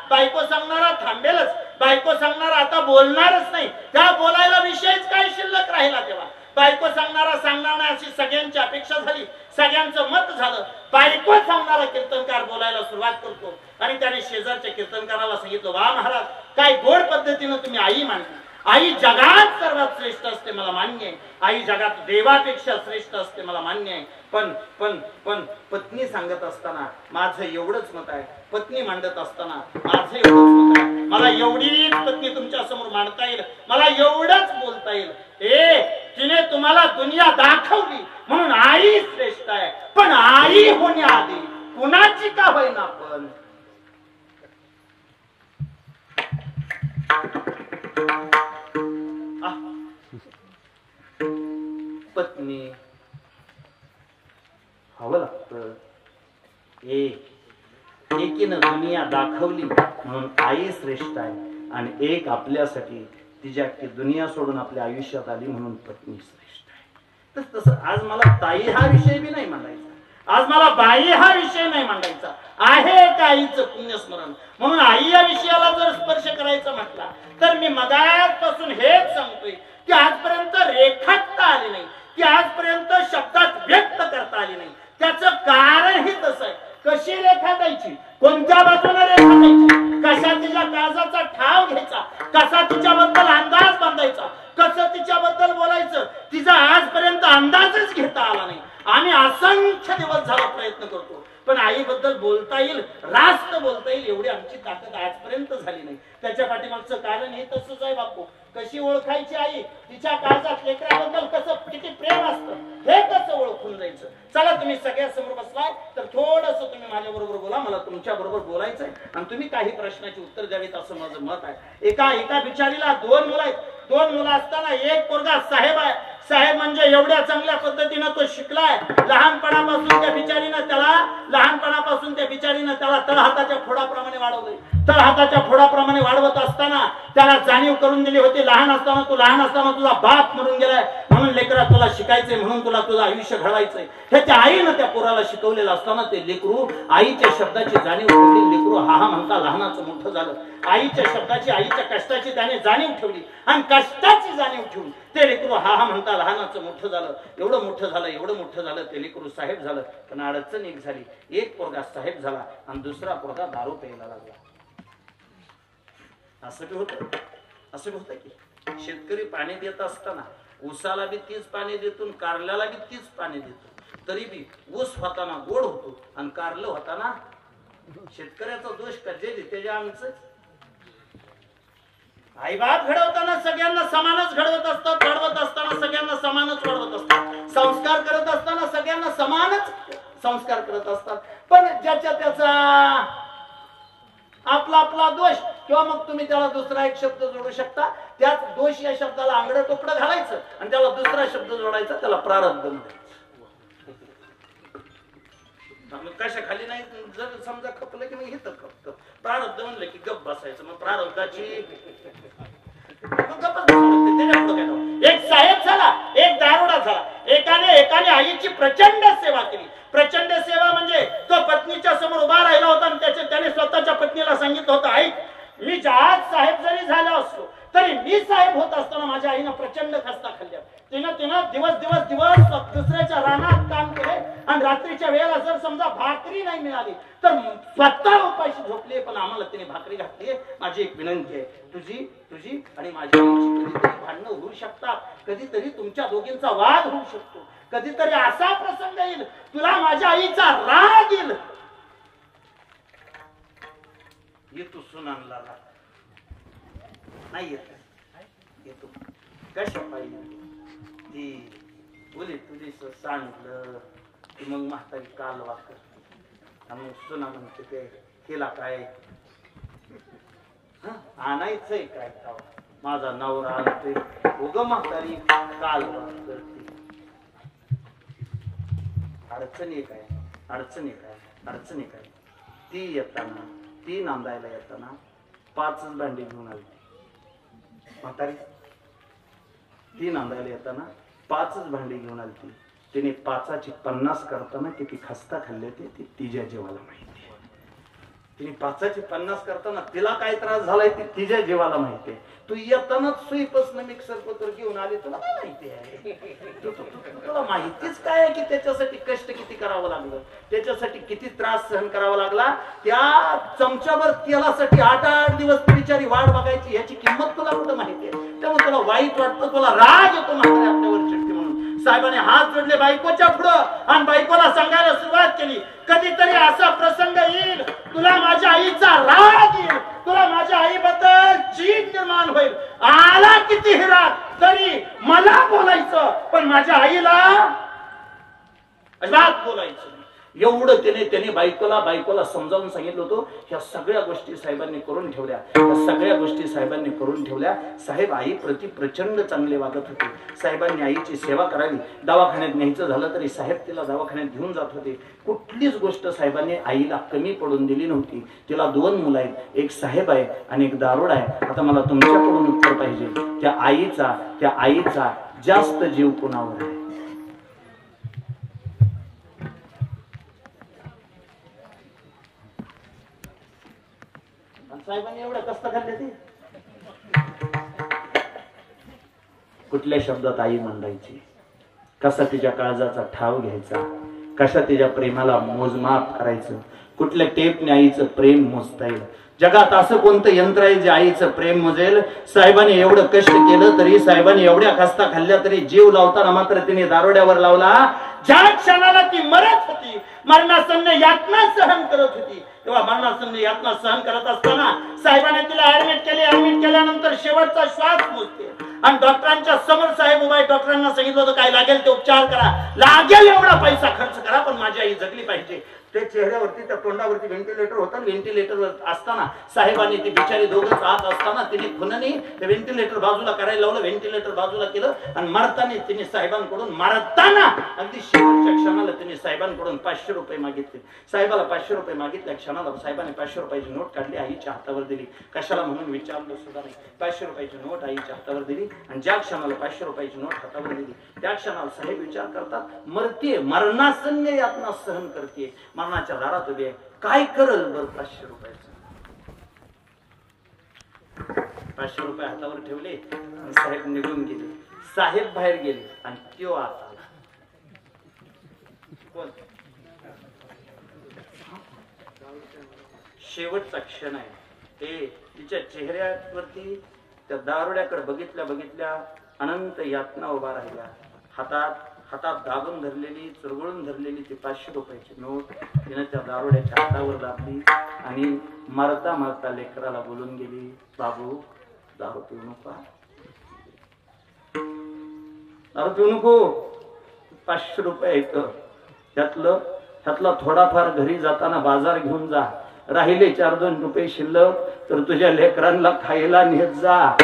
बायको सांगणारा थांबेलच. बायको सांगणारा आता बोलणारच नाही, त्या बोलायला विषयच काय शिल्लक राहिला तेव्हा. बायको सांगणारा सांगणार नाही अशी सगळ्यांची अपेक्षा झाली, सगळ्यांचं मत झालं. बायको सांगणारा कीर्तनकार बोलायला सुरुवात करतो आणि त्याने शेजारच्या कीर्तनकाराला सांगितलं, वा महाराज, काय गोड पद्धतीनं तुम्ही आई मांडली. आई जगात सर्वात श्रेष्ठ असते मला मान्य आहे, आई जगात देवापेक्षा श्रेष्ठ असते मला मान्य आहे. पण पण पण पत्नी सांगत असताना माझं एवढंच मत आहे, पत्नी मांडत असताना माझं एवढंच मत आहे, मला एवढीच पत्नी तुमच्या समोर मांडता येईल, मला एवढंच बोलता येईल. तिने तुम्हाला दुनिया दाखवली म्हणून आई श्रेष्ठ आहे, पण आई होण्याआधी कुणाची का होईना पण पत्नी हवं लागतं. एकीनं दुनिया दाखवली म्हणून आई श्रेष्ठ आहे आणि एक आपल्यासाठी तिच्या दुनिया सोडून आपल्या आयुष्यात आली म्हणून पत्नी श्रेष्ठ आहे. तसं आज मला ताई हा विषय बी नाही मांडायचा, आज मला बाई हा विषय नाही मांडायचा आहे. एक आईचं पुण्यस्मरण म्हणून आई या विषयाला जर स्पर्श करायचा म्हटला तर मी मगापासून हेच सांगतोय की आजपर्यंत रेखाटता आली नाही, की आजपर्यंत शब्दात व्यक्त करता आली नाही. त्याचं कारण हे तसं आहे. कशी रेखाटायची, कोणत्या बाजूने रेखाटायची, कशा तिच्या काळजाचा ठाव घ्यायचा, कसा तिच्याबद्दल अंदाज बांधायचा, कसं तिच्याबद्दल बोलायचं, तिचा आजपर्यंत अंदाजच घेता आला नाही. आम्ही असंख्य दिवस झाला प्रयत्न करतो, पण आईबद्दल बोलता येईल, रास्त बोलता येईल एवढी आमची ताकद आजपर्यंत झाली नाही. त्याच्या पाठीमागचं कारण हे तसंच आहे बापू. कशी ओळखायची आई, तिच्या काळजात लेकराबद्दल कसं किती प्रेम असतं हे कसं ओळखून जायचं. चला तुम्ही सगळ्या समोर बसलाय तर थोडस तुम्ही माझ्या बरोबर बोला, मला तुमच्या बरोबर बोलायचंय आणि तुम्ही काही प्रश्नाची उत्तर द्यावीत असं माझं मत आहे. एका बिचारीला 2 मुलं आहेत. 2 मुलं असताना एक पोरगा साहेब आहे. साहेब म्हणजे एवढ्या चांगल्या पद्धतीनं तो शिकलाय, लहानपणापासून त्या बिचारीनं त्याला तळहाताच्या फोडाप्रमाणे वाढवलंय. तळहाताच्या फोडाप्रमाणे वाढवत असताना त्याला जाणीव करून दिली होती, लहान असताना तुझा बाप मरून गेलाय म्हणून लेकरा तुला शिकायचंय, म्हणून तुला तुझं आयुष्य घडवायचंय. हे त्या आईनं त्या पोराला शिकवलेलं असताना ते लेकरू आईच्या शब्दाची जाणीव ठेवली. लेकरू हा म्हणता लहानाचं मोठं झालं. आईच्या शब्दाची, आईच्या कष्टाची त्याने जाणीव ठेवली आणि कष्टाची जाणीव ठेवून ते लेकरू हा म्हणता लहानाचं मोठं झालं. एवढं मोठं झालं ते लेकरू साहेब झालं. पण अडचण एक झाली, एक पोरगा साहेब झाला आणि दुसरा पोरगा दारू प्यायला लागला. असं बी होतं की शेतकरी पाणी देत असताना ऊसाला बी तीच पाणी देतो, कारल्याला बी तीच पाणी देतो, तरी बी ऊस होताना गोड होतो आणि कारलं होताना शेतकऱ्याचा दोष का जे त्याच्या आमचं. आईबाप घडवताना सगळ्यांना समानच घडवत असतात, वाढवत असताना सगळ्यांना समानच वाढवत असतात, संस्कार करत असताना सगळ्यांना समानच संस्कार करत असतात. पण ज्याच्या त्याचा आपला दोष किंवा मग तुम्ही त्याला दुसरा एक शब्द जोडू शकता. त्याच दोष या शब्दाला आंगडं टोपडं घालायचं आणि त्याला दुसरा शब्द जोडायचा, त्याला प्रारब्ध म्हणायचं. कशा खाली नाही जर समजा खपलं की मग हे तर खपतं. प्रारब्ध म्हणलं की गप बसायचं. मग प्रारब्धाची एक साहेब झाला, एक दारोडा झाला. एकाने आईची प्रचंड सेवा केली. प्रचंड सेवा म्हणजे तो पत्नीच्या समोर उभा राहिला होता आणि त्याने स्वतःच्या पत्नीला सांगितलं होतं, आई मी आज साहेब जरी झाला असतो तरी मी साहेब होत असताना माझ्या आईनं प्रचंड खस्ता खाल्ल्या. तिनं दिवस दुसऱ्याच्या रानात काम केले आणि रात्रीच्या वेळेला जर समजा भाकरी नाही मिळाली तर स्वतः उपाशी झोपले, पण आम्हाला तिने भाकरी घातली. माझी एक विनंती आहे, तुझी आणि माझी आईची कधीतरी भांडणं होऊ शकतात, कधीतरी तुमच्या दोघींचा वाद होऊ शकतो, कधीतरी असा प्रसंग येईल तुला माझ्या आईचा राग येईल. येतो सुनानला नाही येतो कशा पाहिजे ती बोली तुझी सांगितलं की मग म्हातारी कालवा करते आणि मग सुना म्हणते ते केला काय आणायचंय काय माझा नवरा आणतोय उग म्हातारी कालवा करते. अडचणी काय ती नांदायला येताना 5 भांडी घेऊन आली. म्हातारी ती नांदायला येताना 5 भांडी घेऊन आली. तिने 5ची 50 करताना किती खस्ता खाल्ले ते तिच्या जीवाला माहिती. तिने 5चे 50 करताना तिला काय त्रास झालाय ते तिच्या जीवाला माहितीये. तू येतानाच सुईपासून मिक्सर पत्र घेऊन आली, तुला काय माहिती आहे? तुला माहितीच काय आहे की त्याच्यासाठी कष्ट किती करावं लागलं, त्याच्यासाठी किती त्रास सहन करावा लागला. त्या चमच्यावर तेलासाठी 8-8 दिवस बिचारी वाट बघायची, याची किंमत तुला कुठं माहितीये? त्यामुळे तुला वाईट वाटतं, तुला राग येतो म्हातारे आपल्यावर चिडते म्हणून. साहेबांनी हात जोडले बायकोच्या पुढं आणि बायकोला सांगायला सुरुवात केली, कधीतरी असा प्रसंग येईल तुला माझ्या आईचा राग येईल, तुला माझ्या आईबद्दल चीड निर्माण होईल. आला किती राग तरी मला बोलायचं, पण माझ्या आईला अजिबात बोलायचं. एवढं त्याने बायकोला समजावून सांगितलं होतं. ह्या सगळ्या गोष्टी साहेबांनी करून ठेवल्या, ह्या सगळ्या गोष्टी साहेबांनी करून ठेवल्या. साहेब आई प्रति प्रचंड चांगले वागत होते. साहेबांनी आईची सेवा करावी, दवाखान्यात न्यायचं झालं तरी साहेब तिला दवाखान्यात घेऊन जात होते. कुठलीच गोष्ट साहेबांनी आईला कमी पडून दिली नव्हती. तिला 2 मुलं आहेत, एक साहेब आहे आणि एक दारोडा आहे. आता मला तुमच्याकडून उत्तर पाहिजे, त्या आईचा जास्त जीव कुणावर आहे? साहेबांनी एवढं कष्ट खाल्ले ते कुठल्या शब्दात आई मांडायची, कसा तिच्या काळजाचा ठाव घ्यायचा, कशा तिच्या प्रेमाला मोजमाप करायचं, कुठल्या टेपने आईचं प्रेम मोजता येईल. जगात असं कोणतं यंत्र आहे जे आईचं प्रेम मोजेल? साहेबांनी एवढं कष्ट केलं तरी, साहेबांनी एवढ्या कष्टा खाल्ल्या तरी जीव लावताना मात्र तिने दारोड्यावर लावला. ज्या क्षणाला ती मरत होती, मरणासन्न यातना सहन करत होती, तेव्हा मरणासन्न यातना सहन करत असताना साहेबांनी तिला ऍडमिट केले. ऍडमिट केल्यानंतर शेवटचा श्वास मोजते आणि डॉक्टरांच्या समोर साहेब उभा आहे. डॉक्टरांना सांगितलं होतं काय लागेल ते उपचार करा, लागेल एवढा पैसा खर्च करा, पण माझी आई जगली पाहिजे. त्या चेहऱ्यावरती, त्या तोंडावरती व्हेंटिलेटर होतं. व्हेंटिलेटरवर असताना साहेबांनी ती बिचारी दोघंच आत असताना तिने खुनाने ते व्हेंटिलेटर बाजूला करायला लावलं. व्हेंटिलेटर बाजूला केलं आणि मरताना तिने साहेबांकडून, मरताना अगदी शेवटच्या क्षणाला तिने साहेबांकडून 500 रुपये मागितले. साहेबाला 500 रुपये मागितल्या क्षणाला साहेबांनी 500 रुपयाची नोट काढली, आईच्या हातावर दिली. कशाला म्हणून विचारलं सुद्धा नाही. 500 रुपयाची नोट आईच्या हातावर दिली आणि ज्या क्षणाला 500 रुपयाची नोट हातावर दिली त्या क्षणाला साहेब विचार करतात, मरते, मरणासन्न यातना सहन करते, मरणाच्या दारात उभे, काय करल बरं 500 रुपयाचं? 500 रुपये हातावर ठेवले आणि साहेब निघून गेले. साहेब बाहेर गेले आणि त्यो आत आला. कोण? शेवटचा क्षण आहे. ते तिच्या चेहऱ्यावरती त्या दारोड्याकडे बघितल्या अनंत यातना उभा राहिल्या. हातात दाबून धरलेली, चुरगळून धरलेली ती 500 रुपयाची नोट तिने त्या दारोड्याच्या हातावर दाबली आणि मरता लेकराला बोलून गेली, बाबू दारू पिऊ नको, दारू पिऊ नको, 500 रुपये येत, त्यातला थोडाफार घरी जाताना बाजार घेऊन जा, राहिले 4-2 रुपये शिल्लक तर तुझ्या लेकरांना खायला नेत जा.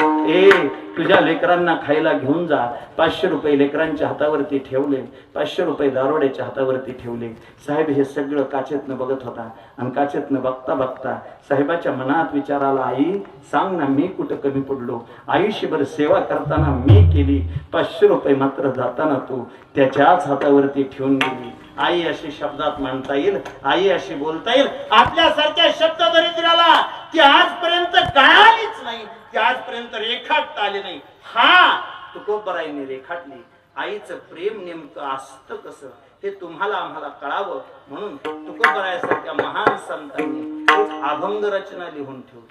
तुझ्या लेकरांना खायला घेऊन जा. 500 रुपये लेकरांच्या हातावरती ठेवले, 500 रुपये दारोड्याच्या हातावरती ठेवले. साहेब हे सगळं काचेतनं बघत होता आणि काचेतनं बघता साहेबाच्या मनात विचार आला, आई सांग ना मी कुठं कमी पडलो? आयुष्यभर सेवा करताना मी केली, 500 रुपये मात्र जाताना तू त्याच्याच हातावरती ठेवून गेली. आई अशी शब्दात मांडता येईल, आई अशी बोलता येईल. आपल्यासारख्या शब्द दरिद्राला ती आजपर्यंत कळालीच नाही, ती आजपर्यंत रेखाटता आली नाही. हा तुकोबराईने रेखाटली. आईचं प्रेम नेमकं असतं कसं हे तुम्हाला आम्हाला कळावं म्हणून तुकोबरायासारख्या महान संतांनी एक अभंग रचना लिहून ठेवली.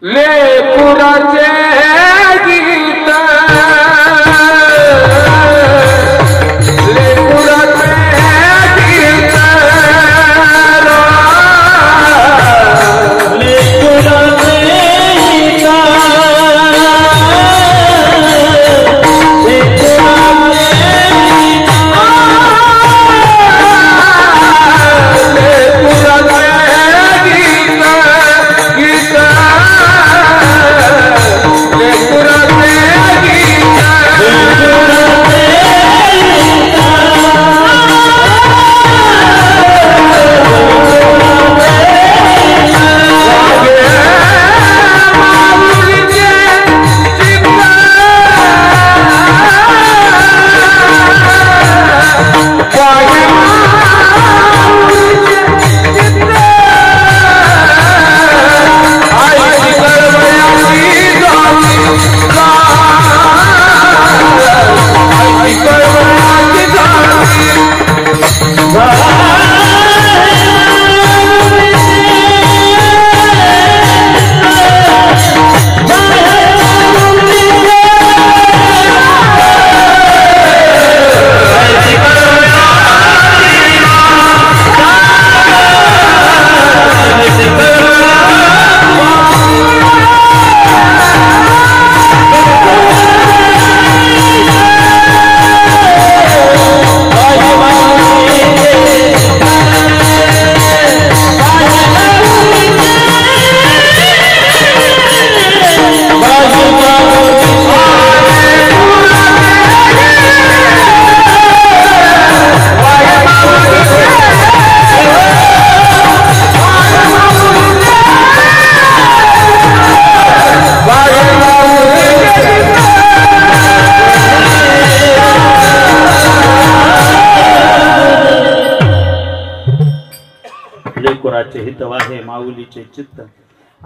लेकराचे हित वाहे माऊलीचे चित्त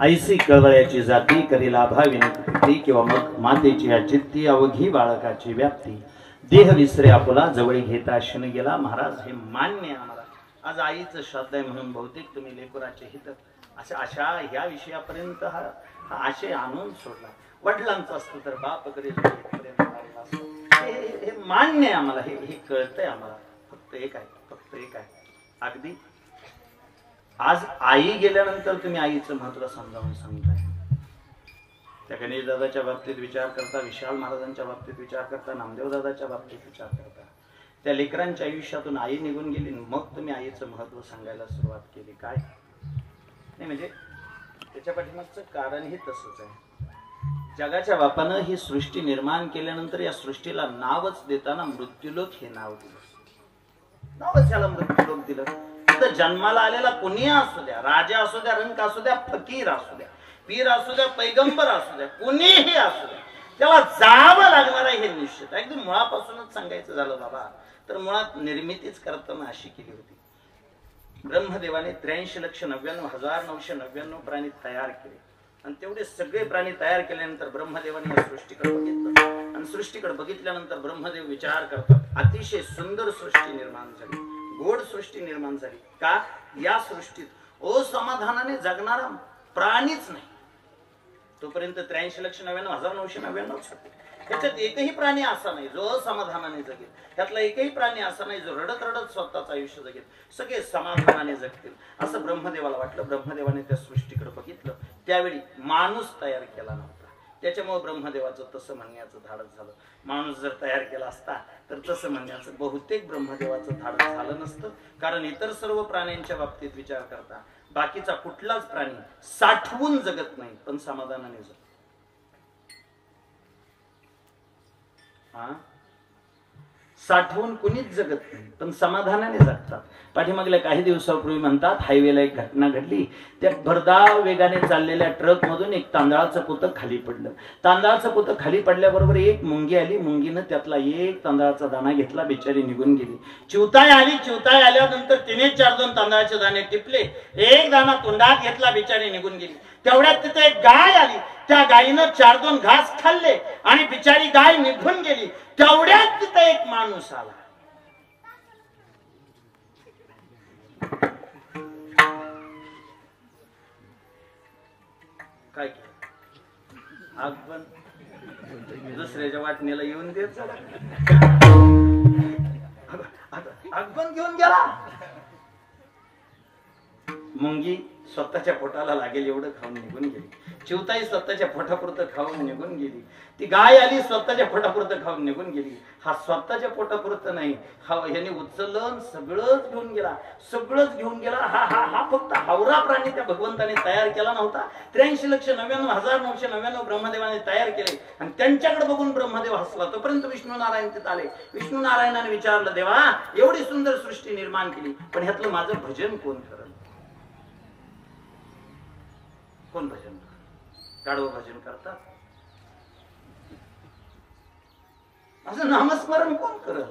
ऐसी कळवळ्याची जाती करील अभाविनी किंवा मग मातेची या चित्ती अवघी बाळकाची व्याप्ती देह विसरे आपुला जवळ घेता शन गेला महाराज हे मान्य आम्हाला आज आईचं श्राद्ध आहे म्हणून बहुतेक तुम्ही लेकराचे हित अशा ह्या विषयापर्यंत हा आशय आणून सोडला वडिलांचं असतं तर बाप करेल हे मान्य आहे आम्हाला हे कळतंय आम्हाला फक्त एक आहे अगदी आज आई गेल्यानंतर तुम्ही आईचं महत्व समजावून सांगताय त्या गणेश दादाच्या बाबतीत विचार करता विशाल महाराजांच्या बाबतीत विचार करता नामदेव दादाच्या बाबतीत विचार करता त्या लेकरांच्या आयुष्यातून आई निघून गेली मग तुम्ही आईचं महत्व सांगायला सुरुवात केली काय नाही म्हणजे त्याच्या पाठीमागचं कारणही तसंच आहे जगाच्या बापानं ही सृष्टी निर्माण केल्यानंतर या सृष्टीला नावच देताना मृत्यूलोक हे नाव दिलं नावच याला मृत्यूलोक दिलं तर जन्माला आलेला कुणी असू द्या राजा असू द्या रंक असू द्या फकीर असू द्या पीर असू द्या पैगंबर असू द्या कुणीही असू द्या त्याला जावं लागणार आहे हे निश्चित अगदी मुळापासूनच सांगायचं झालं बाबा तर मुळात निर्मितीच करताना अशी केली होती ब्रह्मदेवाने 83,99,999 प्राणी तयार केले आणि तेवढे सगळे प्राणी तयार केल्यानंतर ब्रह्मदेवाने या सृष्टीकडे बघितलं आणि सृष्टीकडे बघितल्यानंतर ब्रह्मदेव विचार करतात अतिशय सुंदर सृष्टी निर्माण झाली गोड सृष्टी निर्माण झाली का या सृष्टीत असमाधानाने जगणारा प्राणीच नाही तोपर्यंत 83,99,999 त्याच्यात एकही प्राणी असा नाही जो असमाधानाने जगेल त्यातला एकही प्राणी असा नाही जो रडत रडत स्वतःचं आयुष्य जगेल सगळे समाधानाने जगतील असं ब्रह्मदेवाला वाटलं ब्रह्मदेवाने त्या सृष्टीकडे बघितलं त्यावेळी माणूस तयार केला नव्हता त्याच्यामुळे ब्रह्मदेवाचं तसं म्हणण्याचं धाडस झालं माणूस जर तयार केला असता तर तसं म्हणण्याचं बहुतेक ब्रह्मदेवाचं धाडस झालं नसतं कारण इतर सर्व प्राण्यांच्या बाबतीत विचार करता बाकीचा कुठलाच प्राणी साठवून जगत नाही पण समाधानाने जगतो साठवून कुणीच जगत नाही पण समाधानाने जगतात पाठीमागल्या काही दिवसापूर्वी म्हणतात हायवेला एक घटना घडली त्या भरधाव वेगाने चाललेल्या ट्रक मधून एक तांदळाचं पोतं खाली पडलं तांदळाचं पोतं खाली पडल्याबरोबर एक मुंगी आली मुंगीनं त्यातला एक तांदळाचा दाणा घेतला बिचारी निघून गेली चिवताई आल्यानंतर तिने 4-2 तांदळाचे दाणे टिपले एक दाणा तोंडात घेतला बिचारी निघून गेली तेवढ्यात तिथे एक गाय आली त्या गायीनं 4-2 घास खाल्ले आणि बिचारी गाय निघून गेली तेवढ्यात तिथे एक माणूस आला काय केलं आग पण दुसऱ्याच्या वाटणीला येऊन देत आग पण घेऊन गेला मुंगी स्वतःच्या पोटाला लागेल एवढं खाऊन निघून गेली चिवताई स्वतःच्या पोटापुरतं खाऊन निघून गेली ती गाय आली स्वतःच्या पोटापुरतं खाऊन निघून गेली हा स्वतःच्या पोटापुरतं नाही हा ह्याने उचललं सगळंच घेऊन गेला हा फक्त हावरा प्राणी त्या भगवंताने तयार केला नव्हता 83,99,999 ब्रह्मदेवाने तयार केले आणि त्यांच्याकडे बघून ब्रह्मदेव हसला तोपर्यंत विष्णू नारायण तिथे आले विष्णू नारायणाने विचारलं देवा एवढी सुंदर सृष्टी निर्माण केली पण ह्यातलं माझं भजन कोण करल कोण भजन गाढव भजन करतात असं नामस्मरण कोण करल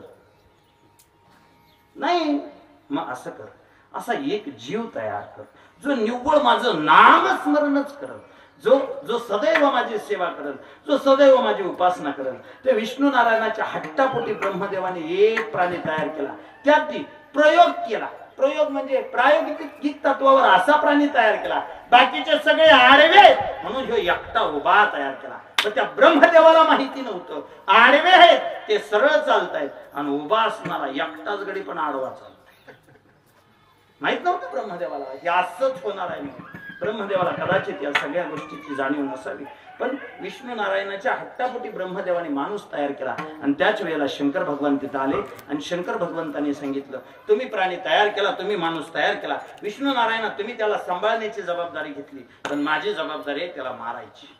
नाही मग असं कर असा एक जीव तयार कर जो निव्वळ माझं नामस्मरणच करल जो सदैव माझी सेवा करल जो सदैव माझी उपासना करल ते विष्णू नारायणाच्या हट्टापोटी ब्रह्मदेवाने एक प्राणी तयार केला त्यात प्रयोग केला प्रयोग म्हणजे प्रायोगिक तत्वावर असा प्राणी तयार केला बाकीचे सगळे आडवे म्हणून ह्यो एकटा उभा तयार केला पण त्या ब्रह्मदेवाला माहिती नव्हतं आडवे आहेत ते सरळ चालतायत आणि उभा असणारा एकटाच गडी पण आडवा चालतोय माहित नव्हतं ब्रह्मदेवाला हे असंच होणार आहे म्हणून ब्रह्मदेवाला कदाचित या सगळ्या गोष्टीची जाणीव नसावी पण विष्णू नारायणाच्या हट्टापोटी ब्रह्मदेवाने माणूस तयार केला आणि त्याच वेळेला शंकर भगवान तिथं आले आणि शंकर भगवंतांनी सांगितलं तुम्ही प्राणी तयार केला तुम्ही माणूस तयार केला विष्णू नारायण तुम्ही त्याला सांभाळण्याची जबाबदारी घेतली पण माझी जबाबदारी आहे त्याला मारायची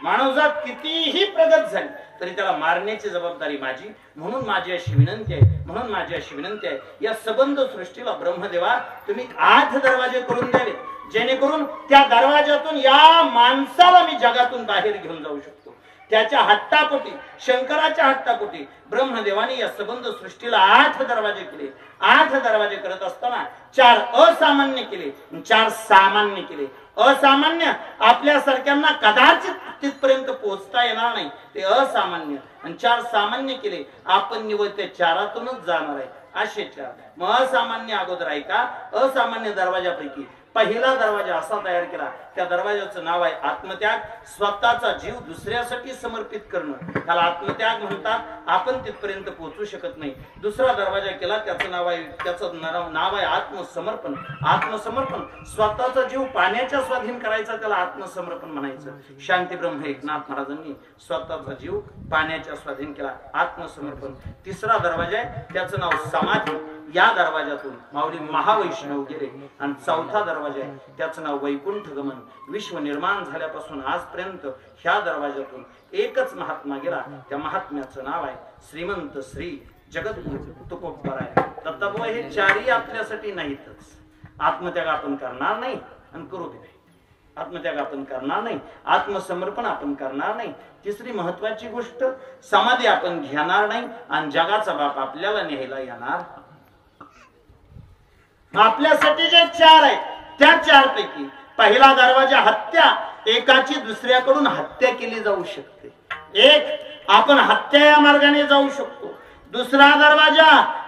मानवजात कितीही प्रगत झाली तरी त्याला मारण्याची जबाबदारी माझी म्हणून माझी अशी विनंती आहे या सबंध सृष्टीला ब्रह्मदेवा तुम्ही 8 दरवाजे करून द्यावेत जेणेकरून त्या दरवाजातून या माणसाला मी जगातून बाहेर घेऊन जाऊ शकतो त्याच्या हट्टापोटी, शंकराच्या हट्टापोटी ब्रह्मदेवाने या संबंध सृष्टीला 8 दरवाजे केले. 8 दरवाजे करत असताना 4 असामान्य केले, 4 सामान्य केले. असामान्य आपल्यासारख्यांना कदाचित तिथपर्यंत पोहोचता येणार नाही, ते असामान्य. आणि 4 सामान्य केले, आपण निवड त्या 4तूनच जाणार आहे, असे 4. मग असामान्य अगोदर ऐका. असामान्य दरवाजापैकी पहिला दरवाजा असा तयार केला, त्या दरवाजाचं नाव आहे आत्मत्याग. स्वतःचा जीव दुसऱ्यासाठी समर्पित करणं, त्याला आत्मत्याग म्हणतात. आपण तिथपर्यंत पोहोचू शकत नाही. दुसरा दरवाजा केला, त्याचं नाव आहे आत्मसमर्पण. आत्मसमर्पण, स्वतःचा जीव पाण्याच्या स्वाधीन करायचा, त्याला आत्मसमर्पण म्हणायचं. शांती ब्रह्म एकनाथ महाराजांनी स्वतःचा जीव पाण्याच्या स्वाधीन केला, आत्मसमर्पण. तिसरा दरवाजा आहे, त्याचं नाव समाधी. या दरवाजातून माऊली महावैष्णव गेले. आणि चौथा दरवाजा आहे, त्याचं नाव वैकुंठ गमन. विश्व निर्माण झाल्यापासून आजपर्यंत ह्या दरवाजातून एकच महात्मा गेला, त्या महात्म्याचं नाव आहे श्रीमंत श्री जगद्गुरु तुकोबराय दत्ताबुवा. हे 4ही आपल्यासाठी नाहीतच. आत्मत्याग आपण करणार नाही आणि करू दे. आत्मत्याग आपण करणार नाही, आत्मसमर्पण आपण करणार नाही. तिसरी महत्वाची गोष्ट, समाधी आपण घेणार नाही आणि जगाचा बाप आपल्याला न्यायला येणार. आपल्यासाठी जे 4 आहेत, त्या 4 पैकी पहिला दरवाजा हत्या. एकाची दुसऱ्याकडून हत्या केली जाऊ शकते. एक, आपण हत्या या मार्गाने जाऊ शकतो. दुसरा दरवाजा,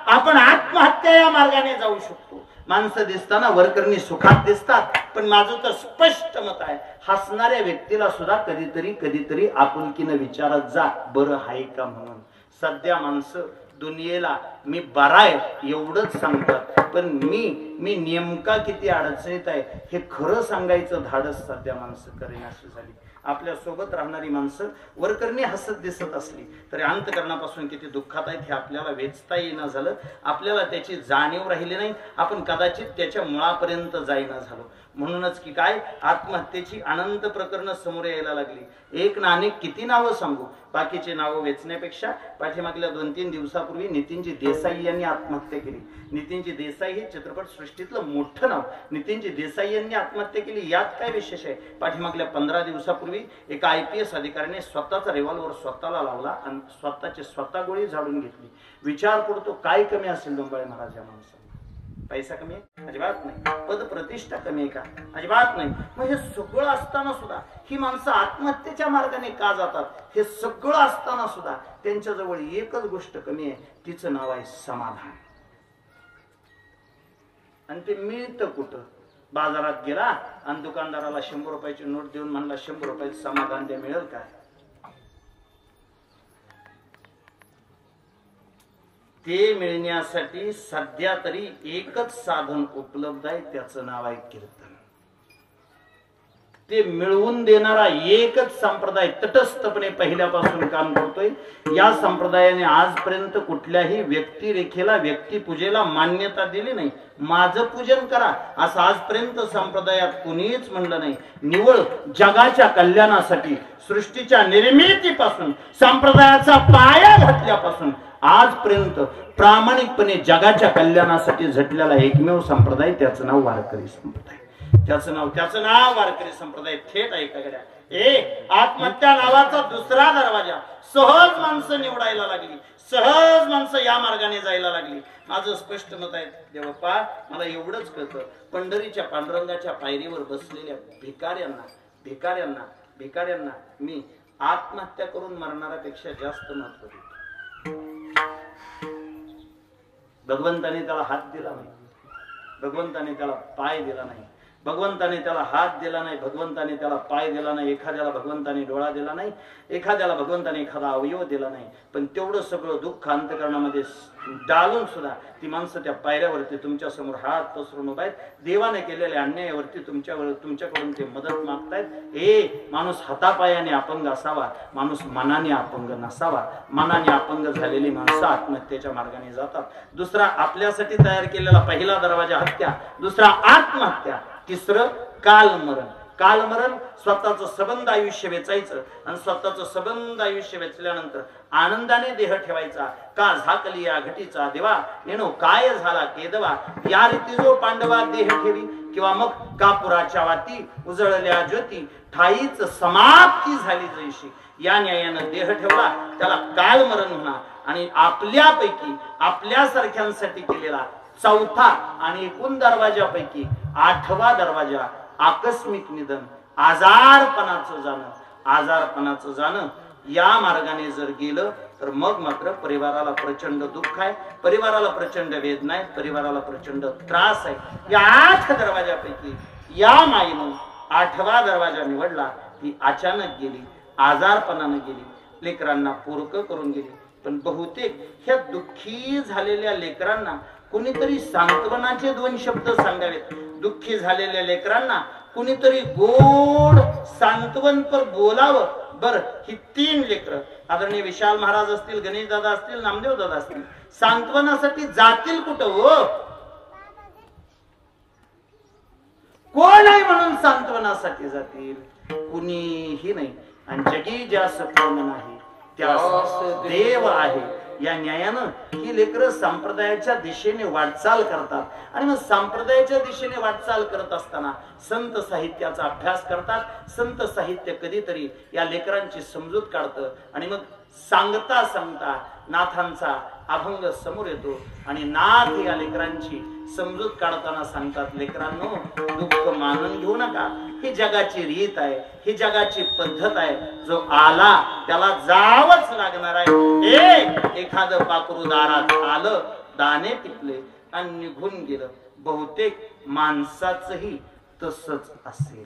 आपण आत्महत्या या मार्गाने जाऊ शकतो. माणसं दिसताना वरकरणी सुखात दिसतात, पण माझं तर स्पष्ट मत आहे, हसणाऱ्या व्यक्तीला सुद्धा कधीतरी आपुलकीनं विचारत जा, बरं आहे का म्हणून. सध्या माणसं दुनियेला मी बरा आहे एवढंच सांगतात, पण मी नेमका किती अडचणीत आहे हे खरं सांगायचं धाडस सध्या माणसं करेनाशी झाली. आपल्या सोबत राहणारी माणसं वरकरणी हसत दिसत असली तरी अंतकरणापासून किती दुःखात आहेत हे आपल्याला वेचता येईना झालं. आपल्याला त्याची जाणीव राहिली नाही, आपण कदाचित त्याच्या मुळापर्यंत जाईना झालो. म्हणूनच की काय, आत्महत्येची अनंत प्रकरणं समोर यायला लागली. एक ना अनेक किती नावं सांगू, बाकीचे नावं वेचण्यापेक्षा पाठीमागल्या 2-3 दिवसापूर्वी नितीनजी देसाई यांनी आत्महत्या केली. नितीनजी देसाई हे चित्रपट सृष्टीतलं मोठं नाव. नितीनजी देसाई यांनी आत्महत्या केली, यात काय विशेष आहे. पाठीमागल्या 15 दिवसापूर्वी एका IPS अधिकाऱ्याने स्वतःचा रिव्हॉल्वर स्वतःला लावला आणि स्वतः गोळी झाडून घेतली. विचार पडतो, काय कमी असेल डोंबाळे महाराज या माणसाला. पैसा कमी आहे? अजिबात नाही. पद प्रतिष्ठा कमी आहे का? अजिबात नाही. मग हे सगळं असताना सुद्धा ही माणसं आत्महत्येच्या मार्गाने का जातात? हे सगळं असताना सुद्धा त्यांच्याजवळ एकच गोष्ट कमी आहे, तिचं नाव आहे समाधान. आणि ते मिळतं कुठं? बाजारात गेला आणि दुकानदाराला 100 रुपयाची नोट देऊन म्हणला 100 रुपयाचं समाधान द्या, मिळेल काय? ते मिळण्यासाठी सध्या तरी एकच साधन उपलब्ध आहे, त्याचं नाव आहे कीर्तन. ते मिळवून देणारा एकच संप्रदाय तटस्थपणे पहिल्यापासून काम करतोय. या संप्रदायाने आजपर्यंत कुठल्याही व्यक्तिरेखेला, व्यक्तिपूजेला मान्यता दिली नाही. माझं पूजन करा असं आजपर्यंत संप्रदायात कुणीच म्हणलं नाही. निवळ जगाच्या कल्याणासाठी, सृष्टीच्या निर्मितीपासून, संप्रदायाचा पाया घातल्यापासून आजपर्यंत प्रामाणिकपणे जगाच्या कल्याणासाठी झटलेला एकमेव संप्रदाय, त्याचं नाव वारकरी संप्रदाय. त्याचं नाव वारकरी संप्रदाय. थेट ऐका गड्या, आत्महत्या नावाचा दुसरा दरवाजा सहज माणसं निवडायला लागली, सहज माणसं या मार्गाने जायला लागली. माझं स्पष्ट मत आहे देवप्पा, मला एवढंच कळतं, पंढरीच्या पांडुरंगाच्या पायरीवर बसलेल्या भिकाऱ्यांना मी आत्महत्या करून मरणाऱ्यापेक्षा जास्त महत्व देतो. भगवंताने त्याला हात दिला नाही, भगवंताने त्याला पाय दिला नाही, भगवंताने त्याला हात दिला नाही, भगवंताने त्याला पाय दिला नाही, एखाद्याला भगवंताने डोळा दिला नाही, एखाद्याला भगवंताने एखादा अवयव दिला नाही. पण तेवढं सगळं दुःख अंतकरणामध्ये डालून सुद्धा ती माणसं त्या पायऱ्यावरती तुमच्या समोर हात पसरून उभा आहेत. देवाने केलेल्या अन्यायावरती तुमच्याकडून ते मदत मागतायत. माणूस हातापायाने अपंग असावा, माणूस मनाने अपंग नसावा. मनाने अपंग झालेली माणसं आत्महत्येच्या मार्गाने जातात. दुसरा आपल्यासाठी तयार केलेला पहिला दरवाजा हत्या, दुसरा आत्महत्या, तिसरं कालमरण. कालमरण, स्वतःचं सबंध आयुष्य वेचायचं आणि स्वतःचं सबंध आयुष्य वेचल्यानंतर आनंदाने देह ठेवायचा. का झाकली या घटीचा देवा, नेणो काय झाला केदवा, या रीती जो पांडवा देह ठेवी. किंवा मग कापुराच्या वाती उजळल्या ज्योती, ठाईच समाप्ती झाली जैशी या न्यायानं देह ठेवला त्याला काल मरण होणार आणि आपल्यापैकी आपल्यासारख्यांसाठी केलेला चौथा आणि एकूण दरवाजापैकी 8वा दरवाजा आकस्मिक निधन आजारपणाचं जाणं या मार्गाने जर गेलं तर मग मात्र परिवाराला प्रचंड दुःख आहे, परिवाराला प्रचंड वेदना आहे, परिवाराला प्रचंड त्रास आहे. या 8 दरवाजापैकी या माईनं 8वा दरवाजा निवडला. ती अचानक गेली, आजारपणानं गेली, लेकरांना पोरकं करून गेली. पण बहुतेक ह्या दुःखी झालेल्या लेकरांना कुणीतरी सांत्वनाचे 2 शब्द सांगावेत. दुःखी झालेल्या लेकरांना कुणीतरी गोड सांत्वनपर बोलावं. बर, ही 3 लेकरं आदरणीय विशाल महाराज असतील, गणेश दादा असतील, नामदेव दादा असतील, सांत्वनासाठी जातील कुठं हो? कोण आहे म्हणून सांत्वनासाठी जातील? कुणीही नाही. आणि जगी ज्यास कोण नाही त्यास देव आहे. या न्यायानं ही लेकरं संप्रदायाच्या दिशेने वाटचाल करतात. आणि मग संप्रदायाच्या दिशेने वाटचाल करत असताना संत साहित्याचा अभ्यास करतात. संत साहित्य कधीतरी या लेकरांची समजूत काढतं आणि मग सांगता सांगता नाथांचा अभंग समोर येतो आणि नाथ या लेकरांची समजूत काढताना सांगतात, लेकरांनो दुःख मानून घेऊ नका. ही जगाची रीत आहे, ही जगाची पद्धत आहे. जो आला त्याला जावंच लागणार आहे. एखादं पाखरू दारात आलं, दाणे पिकले आणि निघून गेलं. बहुतेक माणसाचंही तसंच असेल.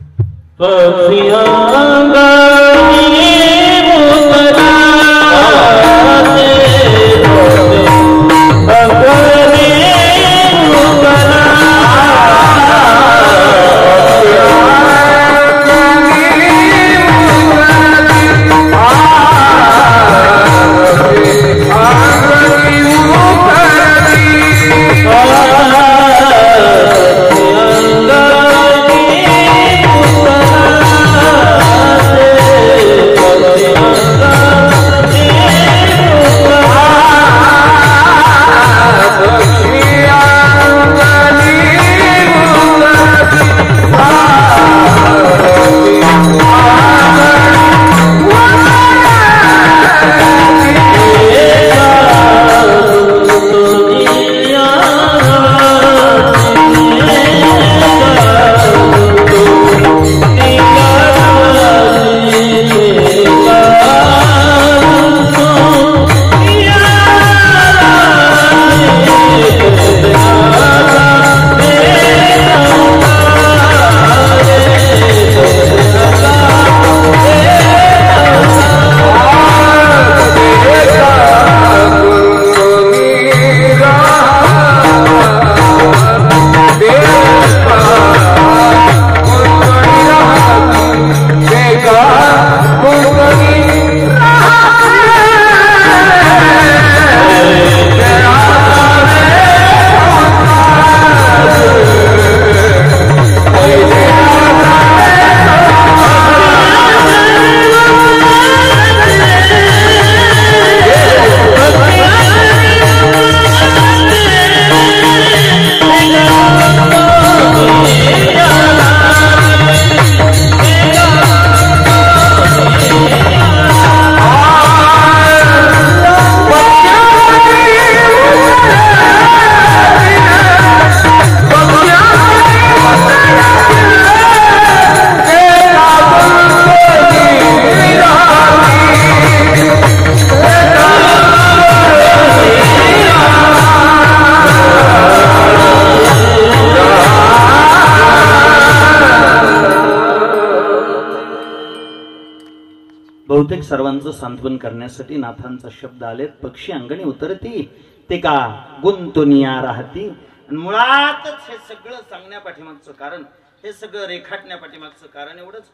बहुतेक सर्वांचं सांत्वन करण्यासाठी नाथांचा शब्द आलेत. पक्षी अंगणी उतरती ते का गुंतुनिया राहती. मुळातच हे सगळं सांगण्यापाठीमागचं कारण, हे सगळं रेखाटण्यापाठीमागचं कारण एवढंच.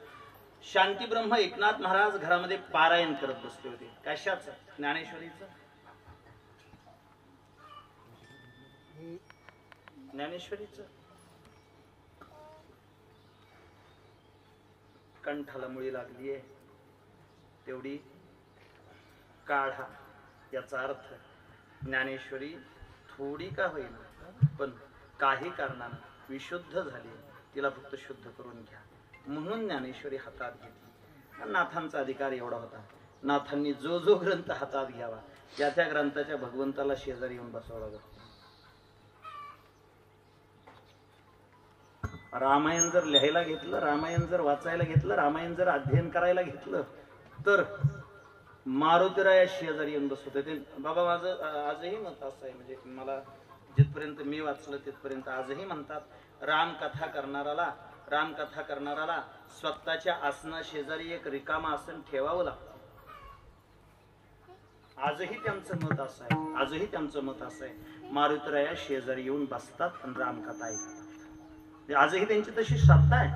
शांतीब्रह्म एकनाथ महाराज घरामध्ये पारायण करत बसले होते. कशाचं? ज्ञानेश्वरीचं. ज्ञानेश्वरीचं कंठाला मुळी लागलीये तेवढी काढा. याचा अर्थ ज्ञानेश्वरी थोडी का होईना पण काही कारणानं विशुद्ध झाली, तिला फक्त शुद्ध करून घ्या. म्हणून ज्ञानेश्वरी हातात घेतली. नाथांचा अधिकार एवढा होता. नाथांनी जो जो ग्रंथ हातात घ्यावा त्या त्या ग्रंथाच्या भगवंताला शेजारी येऊन बसावं लागत. रामायण जर लिहायला घेतलं, रामायण जर वाचायला घेतलं, रामायण जर अध्ययन करायला घेतलं तर मारुतीराया शेजारी येऊन बसत होते. बाबा माझं आजही मत असं आहे, म्हणजे मला जिथपर्यंत मी वाचलं तिथपर्यंत आजही म्हणतात रामकथा करणाराला स्वतःच्या आसना शेजारी एक रिकामा आसन ठेवावं लागतं. आजही त्यांचं मत असं आहे. मारुतीराया शेजारी येऊन बसतात आणि रामकथा ऐकतात. आजही त्यांची तशी श्रद्धा आहे.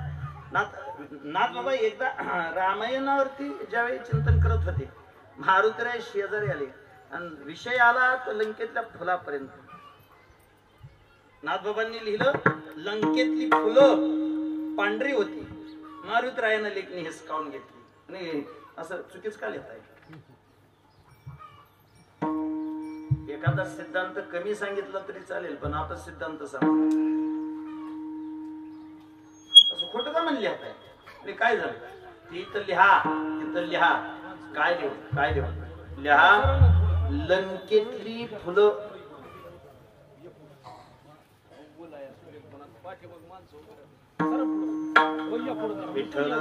नाथ बाबा एकदा रामायणावरती ज्यावेळी चिंतन करत होते, मारुतीराय शेजारी आले आणि विषय आला तो लंकेतल्या फुलापर्यंत. नाथबाबांनी लिहिलं, लंकेतली फुलं पांढरी होती, मारुतीरायानं लेखणी हिसकावून घेतली. आणि असं चुकीच का लिहिताय? एखादा सिद्धांत कमी सांगितला तरी चालेल, पण आता सिद्धांत सांग असं खोटं का म्हणले आता? काय झालं? तिथं लिहा काय देऊ लिहा, लंकेतली फुलं. विठ्ठल